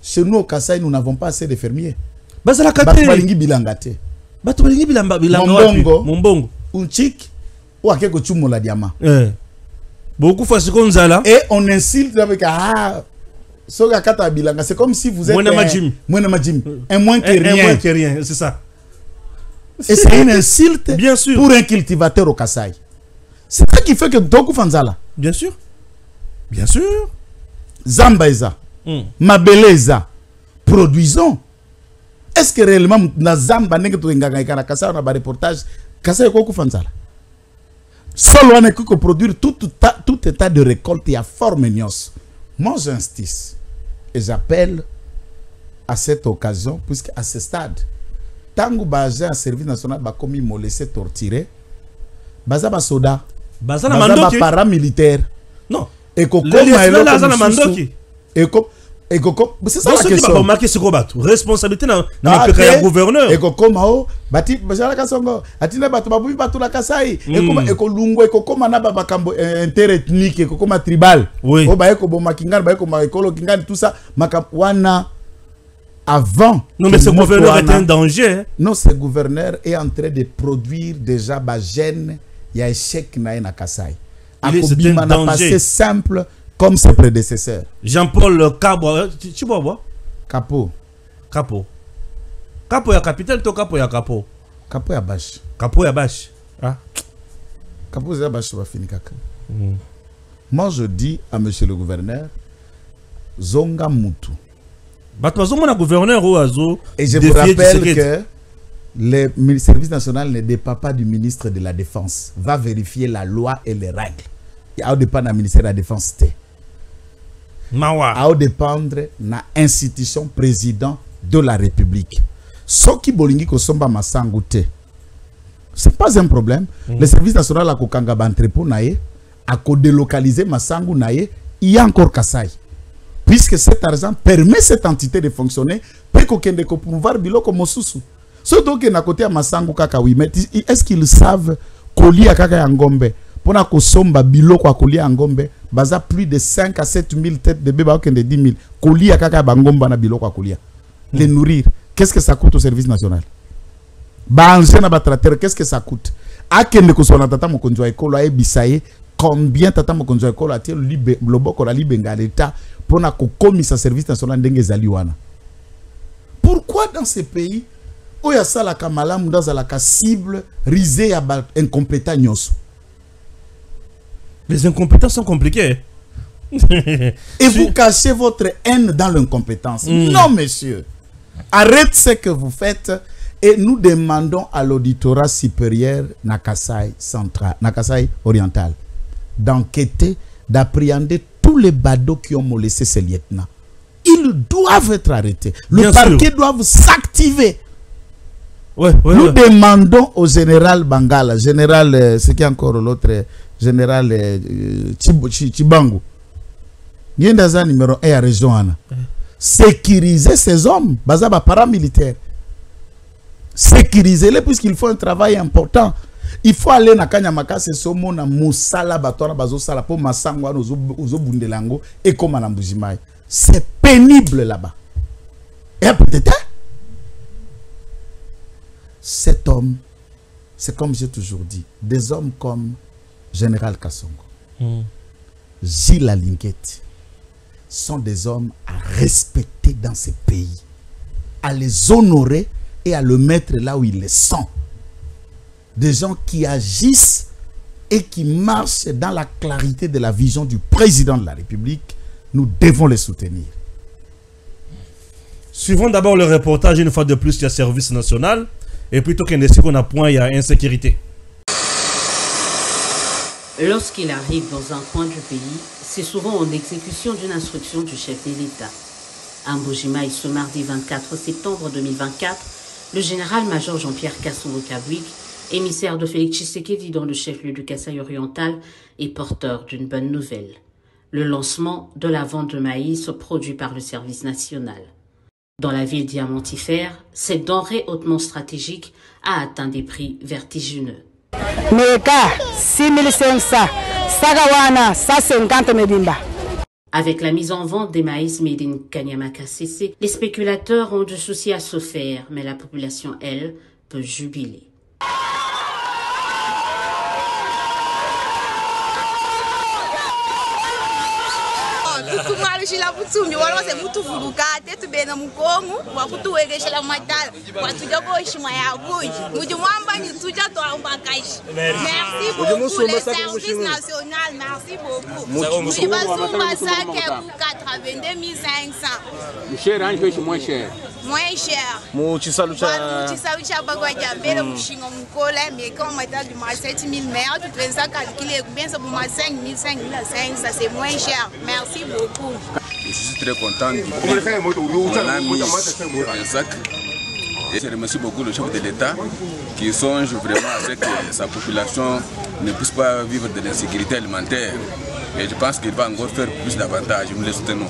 Chez nous au Kasaï, nous n'avons pas assez de fermiers. Batubalingi bilangate. Batubalingi bilanga. Mombongo. Unchik ou akeko chumo la diama. Beaucoup fois ce qu'on a là. Et on insulte avec soga kata bilanga. C'est comme si vous êtes un moins que rien. C'est ça. Et c'est une insulte bien sûr pour un cultivateur au Kasaï. C'est ça qui fait que Doku Fanzala. Bien sûr. Bien sûr. Zambaïza. Mabeleza. Produisons. Est-ce que réellement, na Zamba n'est que tu as Kassa, on a un reportage. Kassa est Doku Fanzala. Seul on est que produire tout état de récolte et à fort menos. Moi, j'instisse. Et j'appelle à cette occasion, puisque à ce stade, Tango Baja, un service national, va commis me laisser torturer. Baza Basoda. Baza paramilitaire. Non. Et c'est ça la question. Responsabilité dans le gouverneur. Et Kokomao, Bati Bajala Kasongo, Atina Batubabu Batula Kasai, et Kolungo, et Kokoma Nabakambo interethnique, et Kokoma tribal. Oui. Obaeko Bomakingan, Baeko Maekolo Kingan, tout ça, Makawana. Avant. Non, mais ce gouverneur est un danger. Non, ce gouverneur est en train de produire déjà Bajen. Il y a échec na Kasai. C'est un danger. Passé simple comme ses prédécesseurs. Jean-Paul Cabo, tu vois quoi? Capo. Capo ya capitaine, to Capo ya Capo. Capo ya Bash. Capo ya Bash. Ah. Capo ya Bash va finir kaka. Moi je dis à monsieur le gouverneur, Zonga Mutu. Et je vous rappelle que le service national ne dépend pas du ministre de la Défense. Va vérifier la loi et les règles. Il y a dépendre du ministère de la Défense. Il y a dépendre de l'institution président de la République. Ce qui bolingi ko somba masangu te. C'est pas un problème. Le service national a kokanga entrepôt nae, a ko délocaliser masangu nae, il y a encore Kasai. puisque cet argent permet cette entité de fonctionner, peut qu'on pouvoir bilo comme Mosusu. Surtout que na côté à Masangu kaka oui, mais est-ce qu'ils savent kolia kaka ya ngombe pour na kosomba bilo kwa kolia ngombe baza plus de 5 à 7 000 têtes de bébé de 10 000 kolia kaka bangomba na bilo kwa kolia les nourrir. Qu'est-ce que ça coûte au service national? Banger na batrater, qu'est-ce que ça coûte? Akende ko sona tata mokonzo ekolo ay bisaye combien tata mokonzo ekolo atie loboko la libenga l'état pour na kokomisa service national ndenge zali wana. Pourquoi dans ces pays où il y a ça la kamalamu dans la cible risée à incompétent nyoso? Les incompétents sont compliqués. Et vous cachez votre haine dans l'incompétence. Non, monsieur. Arrête ce que vous faites et nous demandons à l'auditorat supérieur Nakasai central, Nakasai oriental, d'enquêter, d'appréhender tous les badauds qui ont molesté ces lieutenants. Ils doivent être arrêtés. Le parquet doit s'activer. Nous demandons au général Bangala, général, c'est qui encore l'autre, général Chibangu, Niendaza numéro 1 à région Anna. Sécuriser ces hommes, bazaba paramilitaires. Sécuriser-les puisqu'il faut un travail important. Il faut aller na Kanyamaka, c'est somo na musala batora bazo sala po masangwa ozo bundelango et comme na Mbujimai. C'est pénible là-bas. Et peut-être cet homme, c'est comme j'ai toujours dit, des hommes comme Général Kassongo, Gilles Alinguette, sont des hommes à respecter dans ces pays, à les honorer et à le mettre là où ils le sont. Des gens qui agissent et qui marchent dans la clarité de la vision du président de la République. Nous devons les soutenir. Suivons d'abord le reportage une fois de plus sur le service national et plutôt qu'on a point il y a insécurité. Lorsqu'il arrive dans un coin du pays, c'est souvent en exécution d'une instruction du chef de l'État. À Mbujimai, ce mardi 24 septembre 2024, le général-major Jean-Pierre Kassogo-Kabwik, émissaire de Félix Tshisekedi dans le chef-lieu du Kasaï oriental, est porteur d'une bonne nouvelle. Le lancement de la vente de maïs produit par le service national. Dans la ville diamantifère, cette denrée hautement stratégique a atteint des prix vertigineux. Meka 6500, Sagawana 150 medimba. Avec la mise en vente des maïs made in Kanyamaka CC, les spéculateurs ont du souci à se faire, mais la population, elle, peut jubiler. Tumarishila butsumi walose mutu vulukate tubena mukongo wakutuwekeshela matala watuja boshima yakuji mujumwamba ni tuja twambakashi. Merci beaucoup les services national, merci beaucoup. Mujibasumba sake ku 82 500. Cher ange moins cher. Moins cher. Muchisalucha bagwaja bele mushinga mukole mais comme état du marché 7000 mètres tu peux ça calculer bien ça pour 5000 5500 ça c'est moins cher. Merci beaucoup. Je suis très content du prix qu'on a mis pour un sac. Et je remercie beaucoup le chef de l'État qui songe vraiment à ce que sa population ne puisse pas vivre de l'insécurité alimentaire. Et je pense qu'il va encore faire plus d'avantages, nous les soutenons.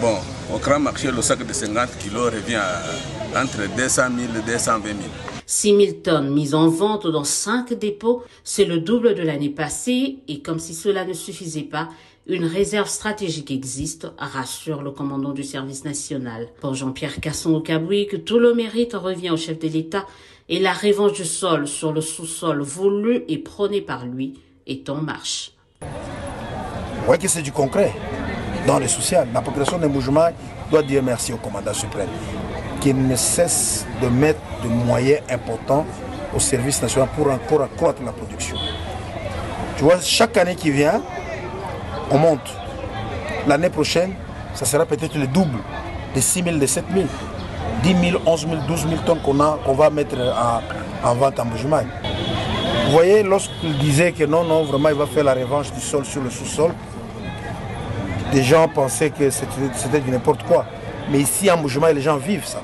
Bon, au grand marché, le sac de 50 kg revient à entre 200 000 et 220 000. 6 000 tonnes mises en vente dans 5 dépôts, c'est le double de l'année passée. Et comme si cela ne suffisait pas, une réserve stratégique existe, rassure le commandant du service national. Pour Jean-Pierre Kassogo-Kabwik, tout le mérite revient au chef de l'État et la revanche du sol sur le sous-sol voulu et prôné par lui est en marche. Vous voyez que c'est du concret. Dans le social, la population de Mbujimai doit dire merci au commandant suprême qui ne cesse de mettre de moyens importants au service national pour encore accroître la production. Tu vois, chaque année qui vient, on monte. L'année prochaine, ça sera peut-être le double de 6 000, de 7 000, 10 000, 11 000, 12 000 tonnes qu'on va mettre en vente en Mbujimai. Vous voyez, lorsqu'il disait que non, vraiment, il va faire la revanche du sol sur le sous-sol, des gens pensaient que c'était du n'importe quoi. Mais ici, en Mbujimai, les gens vivent ça.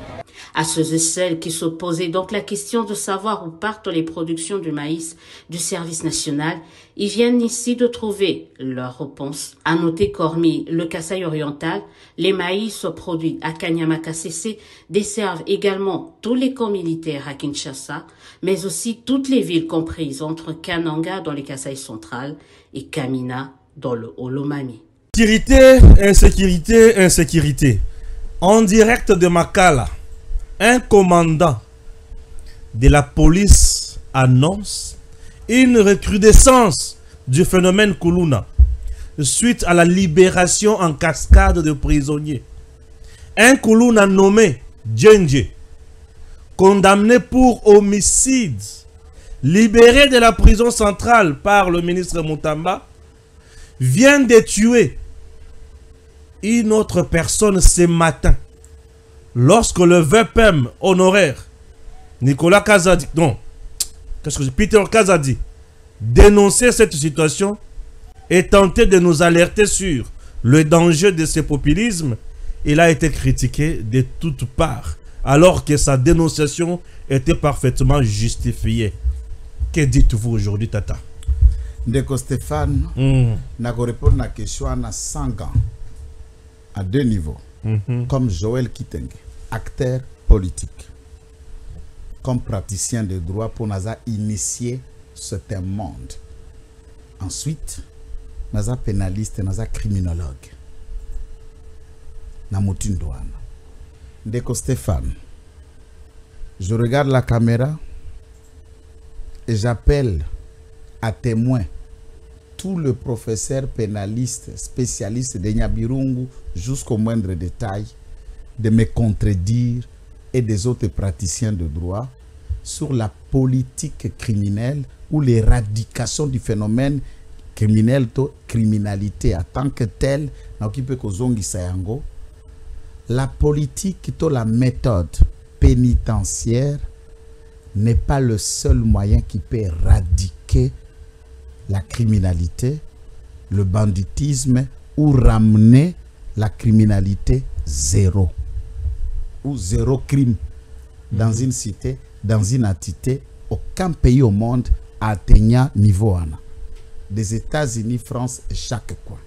À ceux et celles qui se posaient donc la question de savoir où partent les productions du maïs du service national, ils viennent ici de trouver leur réponse. À noter qu'hormis le Kasaï oriental, les maïs produits à Kanyama-Kasese desservent également tous les camps militaires à Kinshasa, mais aussi toutes les villes comprises entre Kananga dans le Kasaï central et Kamina dans le Olomami. Sécurité, insécurité, insécurité. En direct de Makala, un commandant de la police annonce une recrudescence du phénomène Kuluna suite à la libération en cascade de prisonniers. Un Kuluna nommé Djenje, condamné pour homicide, libéré de la prison centrale par le ministre Mutamba, vient de tuer une autre personne ce matin lorsque le VPM honoraire Nicolas Kazadi, non, Peter Kazadi, dénonçait cette situation et tentait de nous alerter sur le danger de ce populisme. Il a été critiqué de toutes parts alors que sa dénonciation était parfaitement justifiée. Que dites-vous aujourd'hui, Tata? Ndeko Stéphane, n'a pas répondu à la question à 100 ans, à 2 niveaux. Comme Joël Kitenge, acteur politique, comme praticien de droit pour nous initier ce monde. Ensuite, nous sommes pénalistes, nous sommes criminologues. Ndeko Stéphane, je regarde la caméra et j'appelle à témoin tout le professeur pénaliste, spécialiste de Nyabirungu jusqu'au moindre détail, de me contredire et des autres praticiens de droit sur la politique criminelle ou l'éradication du phénomène criminel, criminalité en tant que telle, la politique, la méthode pénitentiaire n'est pas le seul moyen qui peut éradiquer la criminalité, le banditisme ou ramener la criminalité zéro ou zéro crime dans une cité, dans une entité. Aucun pays au monde atteignant niveau 1. Des États-Unis, France et chaque coin.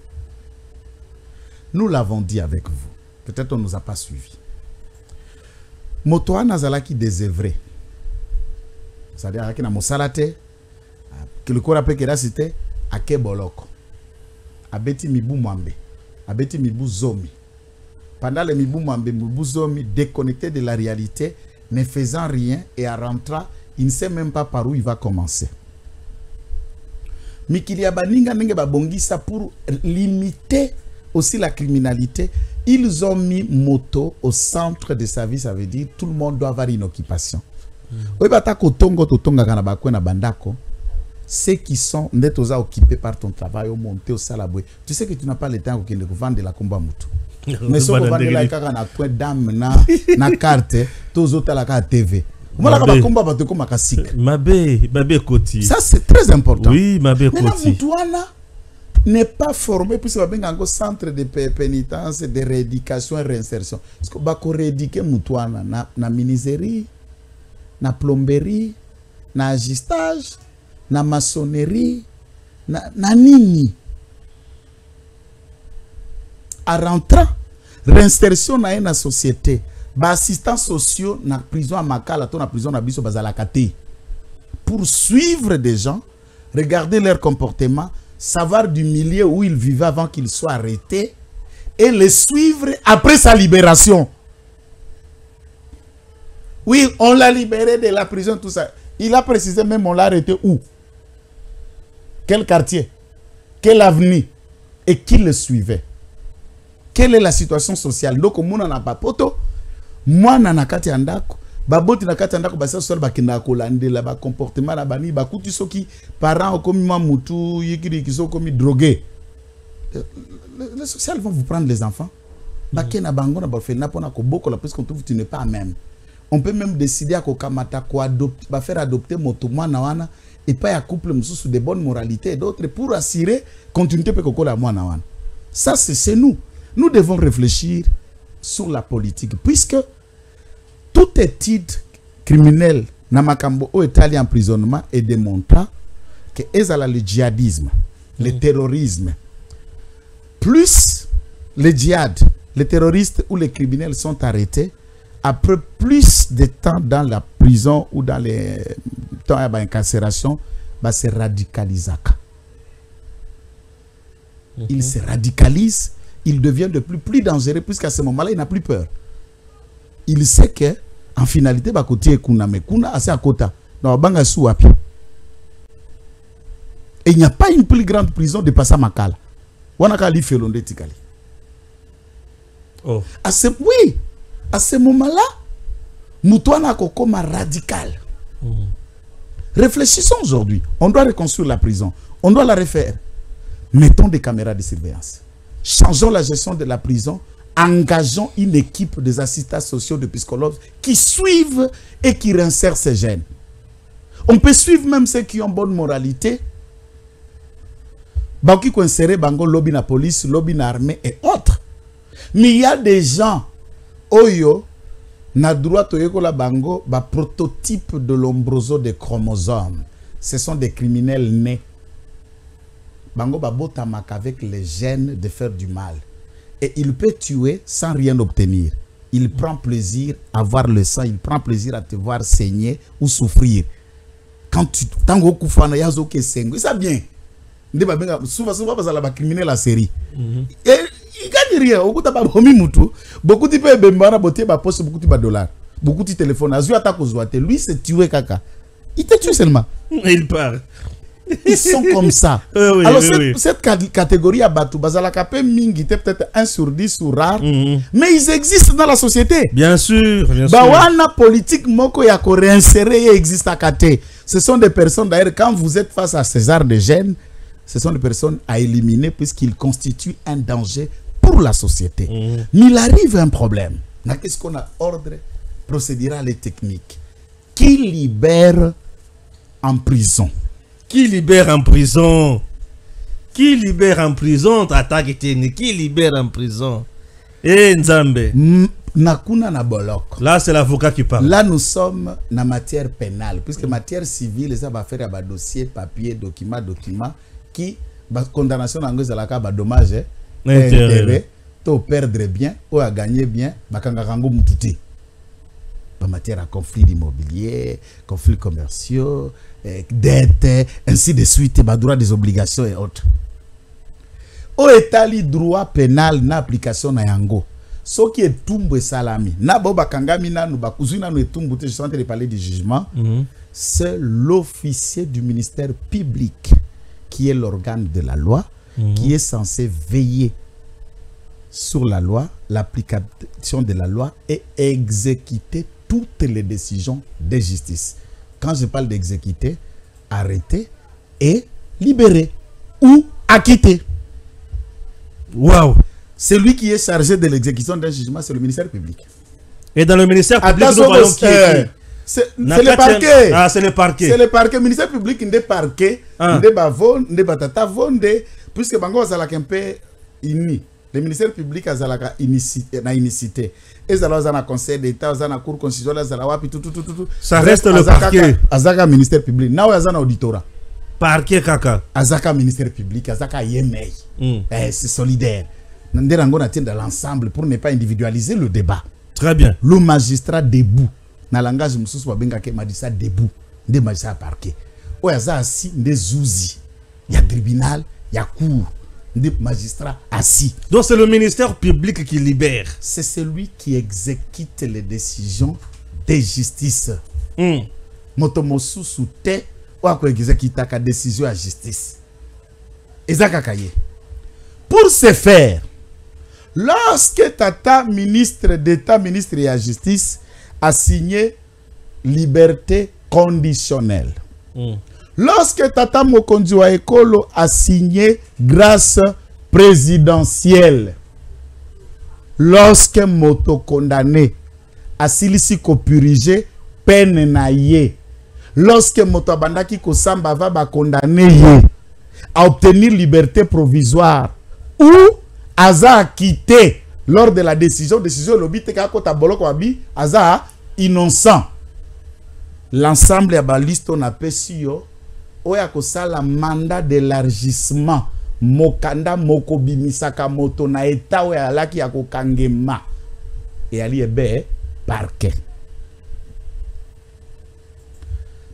Nous l'avons dit avec vous. Peut-être on ne nous a pas suivis. Motoa Nazalaki désœuvré. C'est-à-dire qu'il y a Mosalate, que le corps appelle que la cité, à Keboloko, à Beti Mibou Mwambe, à Beti Mibou Zomi. Pendant le Mibou Mwambe, Mibou Zomi, déconnecté de la réalité, ne faisant rien et en rentrant, il ne sait même pas par où il va commencer. Mikilia Baninga Nenge Babongisa pour limiter aussi la criminalité. Ils ont mis moto au centre de service, ça veut dire tout le monde doit avoir une occupation. Ceux qui sont occupés par ton travail au monté au salaboué, tu sais que tu n'as pas le temps de vendre la combat moutou. Mais si on vend la carte na point d'âme na carte, tous autres la TV. Ça c'est très important. Oui, Mabé Koti. N'est pas formé pour un centre de pénitence, de rééducation et réinsertion. Parce que bako rééduquer Moutouana na miniserie, na plomberie, na agistage, na maçonnerie, na nini. À rentrant, réinsertion na une société, ba assistants sociaux na prison à Makala, na prison na biso bazalakate. Pour suivre des gens, regarder leur comportement, savoir du milieu où il vivait avant qu'il soit arrêté et les suivre après sa libération. Oui, on l'a libéré de la prison, tout ça. Il a précisé même on l'a arrêté où? Quel quartier? Quelle avenue? Et qui le suivait? Quelle est la situation sociale? Donc, on n'a pas poto. Moi, nana kati andako. Baboti na kati andako basa sol bakina kolande la ba comportement la bani ba kuti soki parents comme mamutu yikiri qui sont comme drogués. Les sociales vont vous prendre les enfants. Bakena bango na ba fait na pona ko boko la parce qu'on trouve tu n'es pas même. On peut même décider à kokamata ko adopter, ba faire adopter moto mwana wana et pas à couple mususu de bonne moralité et d'autres pour assurer continuité pe kokola mwana wana. Ça c'est nous. Nous devons réfléchir sur la politique puisque toute étude criminelle na makambo o etali emprisonnement et démontrant que ezala le djihadisme, le terrorisme, plus le djihad, les terroristes ou les criminels sont arrêtés après plus de temps dans la prison ou dans les temps d'incarcération, bah se radicalisent. Il se radicalise, il devient de plus dangereux puisqu'à ce moment-là, il n'a plus peur. Il sait que en finalité, bah côté kuna mais kuna assez à côté. Non, banga souapi. Et il n'y a pas une plus grande prison de Passa Makala. Wanakali Felonde Tikali. Oh. À ce moment-là, Moutouana Kokoma radical. Réfléchissons aujourd'hui. On doit reconstruire la prison. On doit la refaire. Mettons des caméras de surveillance. Changeons la gestion de la prison. Engageons une équipe des assistants sociaux, de psychologues qui suivent et qui réinsèrent ces jeunes. On peut suivre même ceux qui ont bonne moralité. Baki Kouensere, Bango, lobby na police, lobby na armée et autres. Mais il y a des gens, Oyo, na droit Toyeko la Bango, ba prototype de l'ombroso des chromosomes. Ce sont des criminels nés. Bango ba botamak avec les gènes de faire du mal. Et il peut tuer sans rien obtenir. Il prend plaisir à voir le sang, il prend plaisir à te voir saigner ou souffrir. Quand tu tango kufana yazo ke sengo, ça bien. Souvent parce que la criminel la série. Et il gagne rien. Beaucoup de peu bembara boté ba poste beaucoup de dollars. Beaucoup de téléphones. Azu attaque aux ouates. Lui c'est tué kaka. Il te tue seulement. Il part. Ils sont comme ça. Oui, alors oui, cette catégorie à Batou, Bazala Kapé Mingi, peut-être 1 sur 10 ou rare, mais ils existent dans la société. Bien sûr, bien sûr. Bawana politique moko ya ko réinsérer existe à Kate. Ce sont des personnes d'ailleurs quand vous êtes face à ces genres de gènes, ce sont des personnes à éliminer puisqu'ils constituent un danger pour la société. Mais il arrive un problème. Qu'est-ce qu'on a ordre procédural et technique qui libère en prison. Qui libère en prison? Qui libère en prison? Qui libère en prison? Eh Nzambe. Nakuna na bolok. Là c'est l'avocat qui parle. Là nous sommes dans matière pénale puisque matière civile ça va faire un dossier, papier, document qui condamnation anglaise à la cas dommage intérêt to perdre bien ou à gagner bien bakanga rango mututi. En matière à conflits immobiliers, conflits commerciaux, dettes, ainsi de suite, droit des obligations et autres. Au étali droit pénal na application na yango. Ce qui est tumbe salami. Na boba kangami na nu bakuzuna nu etumbu te je suis en train de parler du jugement. C'est l'officier du ministère public qui est l'organe de la loi, qui est censé veiller sur la loi, l'application de la loi et exécuter toutes les décisions de justice. Quand je parle d'exécuter, arrêter et libérer ou acquitter. Waouh! Celui qui est chargé de l'exécution d'un jugement, c'est le ministère public. Et dans le ministère public, nous voyons qui est c'est le parquet. Ah, c'est le parquet. C'est le parquet. Le ministère public, il est parquet. Il est bavon, il est batata vonde. Puisque Bango Azalak un peu ini. Le ministère public Azalaka na unicité. Et Zalazana conseil d'État, Azana cour constitutionnelle, Azalawapi, tout. Ça reste le parquet. Azaka ministère public. Now Azana auditorat. Parquet kaka. Azaka ministère public, Azaka yemei. C'est solidaire. Nderango na tient dans l'ensemble pour ne pas individualiser le débat. Très bien. Le magistrat debout. Na langage mususu babenga ke magistrat debout. Nde magistrat parquet. Oyaza assis nde zouzi. Ya tribunal, ya cour. Des magistrats assis. Donc c'est le ministère public qui libère. C'est celui qui exécute les décisions de justice. Motomosu soute ou à exécuter la décision à justice. Ezakakaye. Pour ce faire, lorsque Tata ministre d'État, ministre de la Justice, a signé liberté conditionnelle. Lorsque Tata Mokonzi wa Ekolo a signé grâce présidentielle, lorsque Moto condamné a silisi ko purger peine na ye, lorsque Moto abandaki ko samba va condamné ye à obtenir liberté provisoire ou Aza a quitté lors de la décision lobby te ka kota boloko abi Aza innocent l'ensemble ya baliste on appelle si yo oya kosala mandat d'élargissement mokanda moko bimisaka moto na eta oya alaki ya kokangema et ali ebe parquet.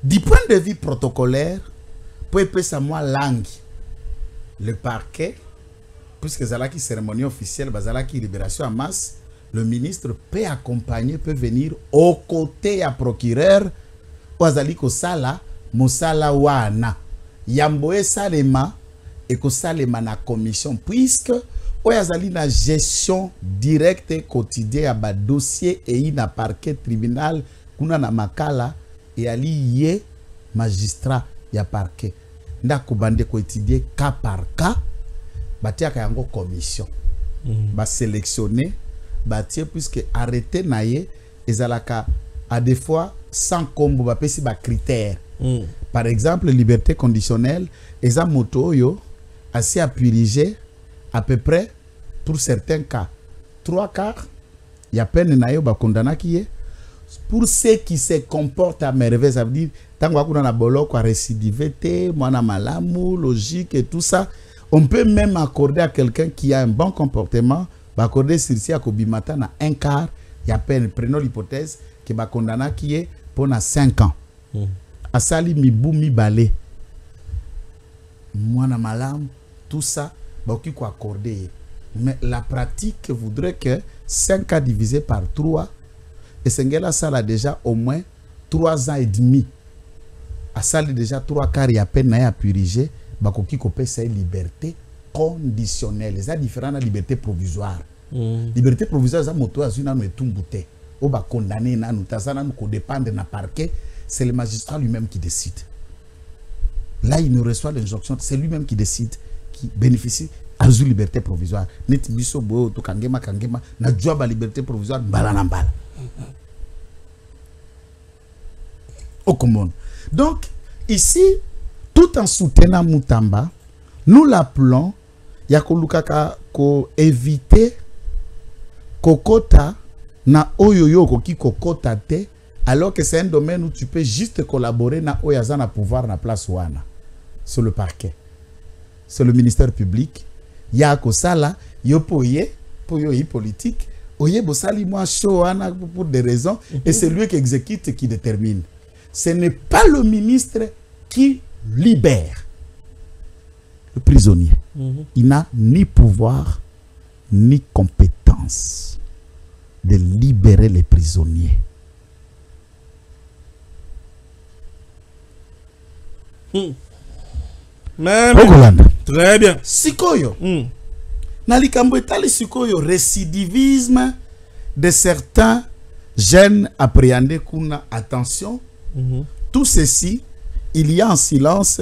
Du point de vue protocolaire, pour épais à moi langue, le parquet, puisque zalaki cérémonie officielle, bazalaki libération en masse, le ministre peut accompagner, peut venir aux côtés à procureur, oazali ko sala, mosala wana, yamboe salema, et ko salema na commission, puisque oazali na gestion directe quotidienne à ba dossier et na parquet tribunal, kuna na makala, et ali yé magistrat ya parquet ndako bande ko étudier cas par cas batia ka yango commission ba sélectionner batia puisque arrêté naie ezalaka à des fois sans combo ba pesi ba critères par exemple liberté conditionnelle eza moto yo assez à puriger à peu près pour certains cas 3/4 ya peine naie ba condamna qui est pour ceux qui se comportent à merveille, ça veut dire tant qu'on a bolo quoi récidivité, mona malamu, logique et tout ça, on peut même accorder à quelqu'un qui a un bon comportement, accorder sursis à Kobimata na 1/4, il y a peine, prenons l'hypothèse que ba condamna qui est pour 5 ans. À sali mi bou mi balé. Mona malamu, tout ça, bah qui quoi accorder. Mais la pratique voudrait que 5 ans divisé par 3 et Sengela ça a déjà au moins 3 ans et demi. À ça déjà 3/4 et à peine à puriger, bakoki kopé sa liberté conditionnelle. C'est différent de la liberté provisoire. Liberté provisoire ça moto azuna no etumbute. O ba condamner na nous tazana nous ko dépendre na parquet, c'est le magistrat lui-même qui décide. Là il nous reçoit l'injonction, c'est lui-même qui décide, qui bénéficie à la liberté provisoire. Net biso bo to kangema na joie ba liberté provisoire mbala na mbala. Au Comone. Donc, ici, tout en soutenant Moutamba, nous l'appelons Yakolukaka ko éviter kokota na oyoyo koki kokota te, alors que c'est un domaine où tu peux juste collaborer na oyazana pouvoir na place wana sur le parquet. C'est le ministère public. Yako sala yopoye poyo politique. Oye bosali moi show wana pour des raisons et c'est lui qui exécute qui détermine. Ce n'est pas le ministre qui libère le prisonnier. Il n'a ni pouvoir ni compétence de libérer les prisonniers. Très bien. Sikoyo. Nalikambo etali sikoyo récidivisme de certains jeunes appréhendés kuna attention. Tout ceci, il y a en silence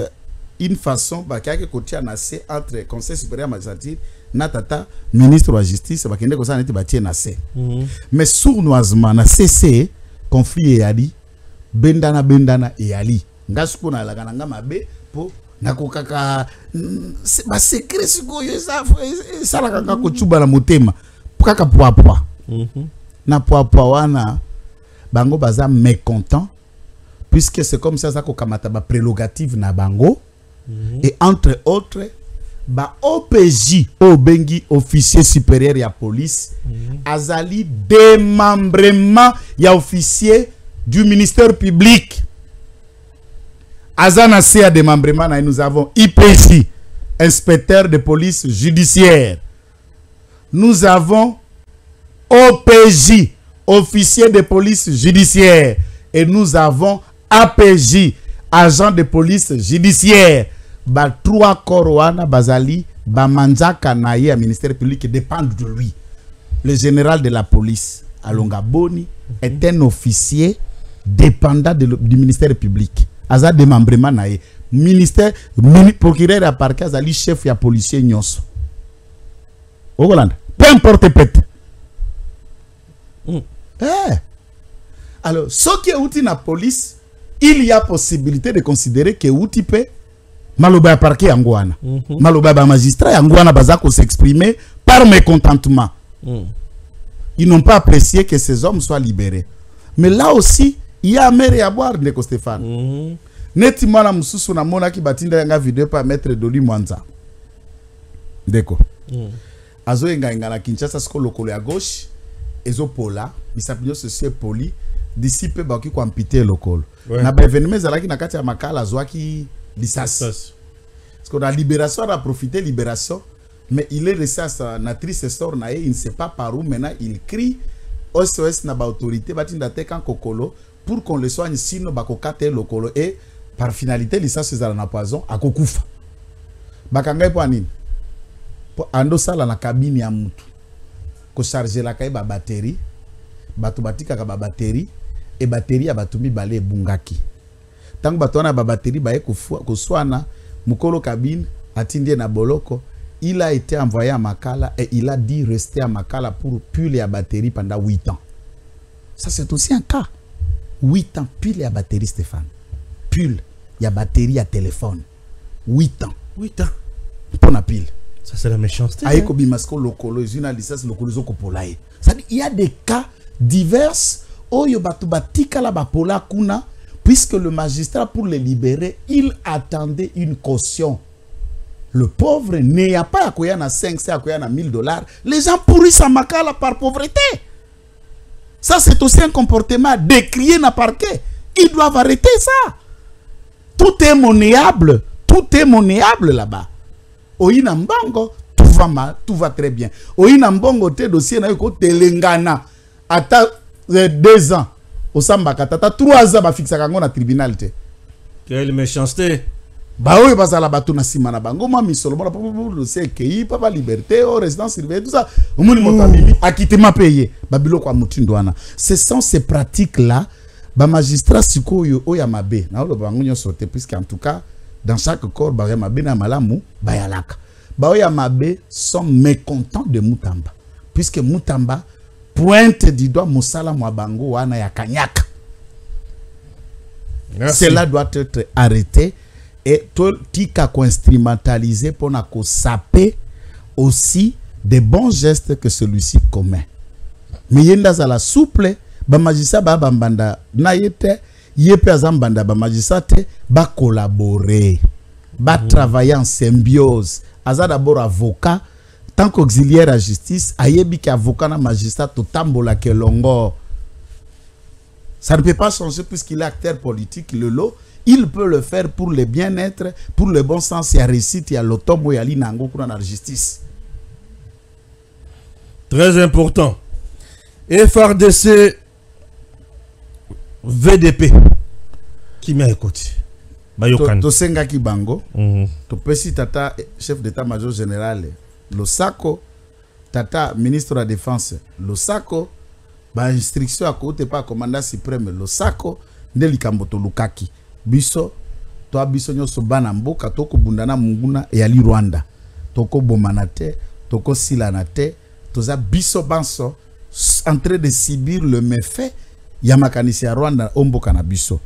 une façon bakake kotia nassé entre conseil supérieur magistrature natata ministre de la justice bakende ko saneti batie nassé. Mais sournoisement na CC conflit et ali bendana et ali ngasuko na lagana ngama be po nakokaka ba secret sikoyo ça la kaka ko chuba na motema kaka poa na poa wana bango baza mécontent puisque c'est comme ça ko kamata ba prérogative na bango et entre autres ba OPJ obengi officier supérieur ya police azali démembrement ya officier du ministère public. Azana à démembrement et nous avons IPJ, inspecteur de police judiciaire. Nous avons OPJ, officier de police judiciaire. Et nous avons APJ, agent de police judiciaire. Ba 3 Koroana Bazali, Bamanzaka Naye, ministère public, qui dépendent de lui. Le général de la police, Alonga Boni, est un officier dépendant du ministère public. Aza démembrement nae ministère procureur à parquet azali chef ya policier nyonso au Hollande peu importe pète alors ce qui est outil na police il y a possibilité de considérer que outil peut maloba parquet yangoana maloba ba magistrat yangoana bazako s'exprimer par mécontentement ils n'ont pas apprécié que ces hommes soient libérés. Mais là aussi, il y a mère à boire, Ndeko Stéphane. Neti mwana mususu na mona ki batinda yanga vidéo pa maître Doli Mwanza. Ndeko. Azo yenga na Kinshasa siko lokolo ya gauche, ezo pola, bisapinyo sosie poli, d'ici peu baki ko ampiter lokolo. Na ba événement zalaki na kati ya makala zwaki lisasi. Parce que la libération a profité libération, mais il est resté à sa natrice sort na il ne sait pas par où maintenant il crie OSOS na ba autorité batinda te kan kokolo pour qu'on le soigne sinon ba ko kate lokolo et par finalité lisasi zala na poison akokufa. Bakangai po anini? Po ando sala na cabine ya mutu. Ko charger la kai ba batterie, batu batika ka ba batterie et batterie ya batumi balé bungaki. Tango batona ba batterie ba ko swana mukolo cabine atindie na boloko, il a été envoyé à Makala et il a dit rester à Makala pour pile la batterie pendant 8 ans. Ça c'est aussi un cas. 8 ans pile la batterie Stéphane. Pile la batterie à téléphone. 8 ans. 8 ans. Pour la pile. Ça c'est la méchanceté. Aïko bimasko lokolo, une licence lokolo zoko polaye. Ça dit il y a des cas divers oyo batu batika la bapola kuna puisque le magistrat pour les libérer, il attendait une caution. Le pauvre n'y a pas à quoi na 500 à quoi na $1000. Les gens pourrissent à Makala par pauvreté. Ça c'est aussi un comportement décrié na parquet. Ils doivent arrêter ça. Tout est monnayable. Tout est monnayable là-bas. Oina Mbango, tout va mal, tout va très bien. Oina Mbango, te dossier na yoko telengana. Ata 2 ans. Osamba katata 3 ans ba fixa kango na tribunal te. Quelle méchanceté. Ba oyo bazala batu na sima na bango ma misolo bona pour le CKI papa liberté au résidence surveillée tout ça. Omoni motabili acquittement payé. Babilo kwa mutindo wana. Ce sont ces pratiques là ba magistrat sikoyo oya mabe. Na lo bango nyo sorte puisque en tout cas dans chaque corps ba mabe na malamu ba yalaka. Ba oya mabe sont mécontents de Mutamba puisque Mutamba pointe du doigt Moussala Mwabango wana ya Kanyaka. Cela doit être arrêté et tout tika ko instrumentaliser pour na ko saper aussi des bons gestes que celui-ci commet. Mais yenda za la souple ba magistrat ba bambanda na yete yepe azambanda ba magistrat te ba collaborer, ba travailler en symbiose. Aza d'abord avocat tant qu'auxiliaire à justice, ayebi ki avocat na magistrat to tambola ke longo. Ça ne peut pas changer puisqu'il est acteur politique, le lot. Il peut le faire pour le bien-être, pour le bon sens. Il y a réussite, il y a l'automne, il y a l'inango dans la justice. Très important. FRDC VDP. Qui m'a écouté? Tosenga Kibango. Topesi tata chef d'état-major général. Losako. Tata ministre de la défense. Losako. Ba instruction à côté pas commandant suprême. Losako. Ndeli Kamboto Lukaki. Biso. Toa biso nyoso bana mboka. Toko bundana munguna e ali Rwanda. Toko bomanate. Toko silanate. Toza biso banso. En train de subir le méfait. Yamakanisi ya Rwanda omboka na biso.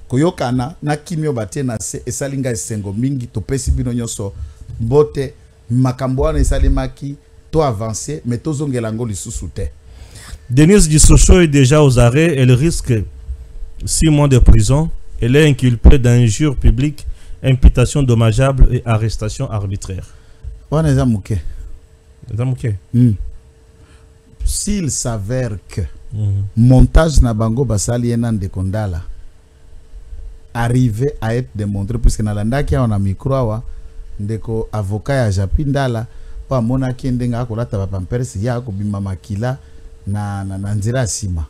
Koyokana na kimio bate na se esalinga esengo mingi topesi bino nyoso bote makambo wana esalimaki to avancer mais tozongela ngo lisusu te. Denise Dissosho est déjà aux arrêts. Elle risque 6 mois de prison. Elle est inculpée d'injure publique, imputation dommageable et arrestation arbitraire. S'il s'avère que montage na bango basali enan de kondala arrivé à être démontré puisque nalandaki on a micro ndeko avocat ya Japindala pa mona kendenga akolata ba pampers ya ko bima makila na nzira sima.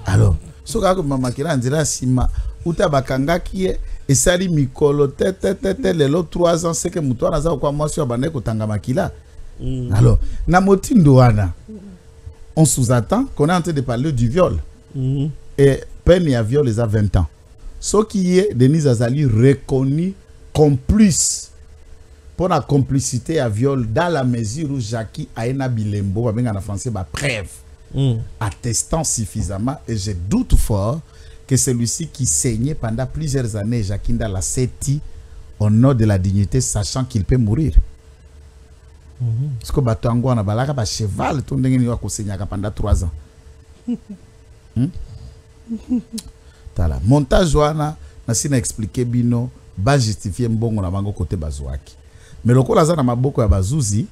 Alors soka ko bima makila nzira sima uta bakangaki esali mikolo tete lelo 3 ans c'est que muto na za kwa mwasi abane ko tanga makila. Alors na motindo wana on sous-attend qu'on est en train de parler du viol. Et peine à viol les a 20 ans. Ce qui est Denise Azali reconnu complice pour la complicité à viol dans la mesure où Jackie Aena Bilembo, en français, preuve attestant suffisamment. Et je doute fort que celui-ci qui saignait pendant plusieurs années, Jackie Nda la seti au nom de la dignité, sachant qu'il peut mourir. Parce que Batango na balaka ba cheval tout ndenge ni wa ko saignaka pendant 3 ans. Tala montage wana na sina expliquer bino ba justifier mbongo na bango côté bazwaki. Mais lokola za na maboko ya bazuzi,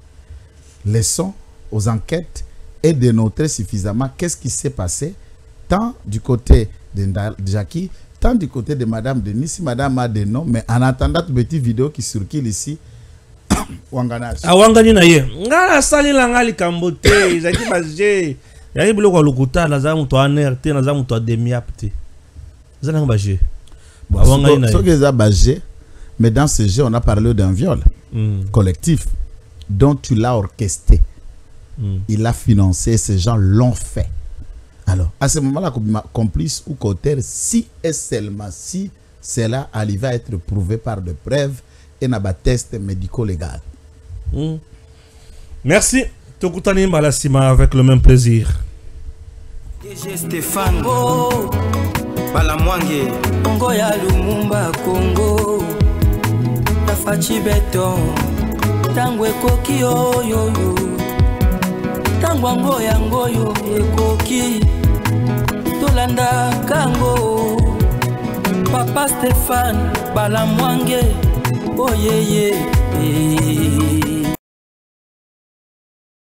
laissons aux enquêtes et dénoter suffisamment qu'est-ce qui s'est passé tant du côté de Jackie, tant du côté de Madame Denis, si Madame a des noms, mais en attendant toute petite vidéo qui circule ici, Wanganache. Ah Wangani na ye. Ngala sali la ngali kambote, zaki baje. Yaki bilo kwa lukuta na za mtu anerte na za mtu ademiapte. Zana baje. Wangani na ye. So que ça baje, mais dans ce jeu on a parlé d'un viol collectif dont tu l'as orchestré. Il a financé, ces gens l'ont fait. Alors, à ce moment-là, complice ou cauteur, si et seulement si cela arrive à être prouvé par des preuves et n'a pas test médico-légal. Merci. Tokutani Malasima avec le même plaisir. DG Stéphane Balamwange Congo ya Lumumba Congo Tafachi Beton Tangwe Koki yo Tangwango yango yo Koki Tolanda Kango Papa Stéphane Balamwange Oh yeah yeah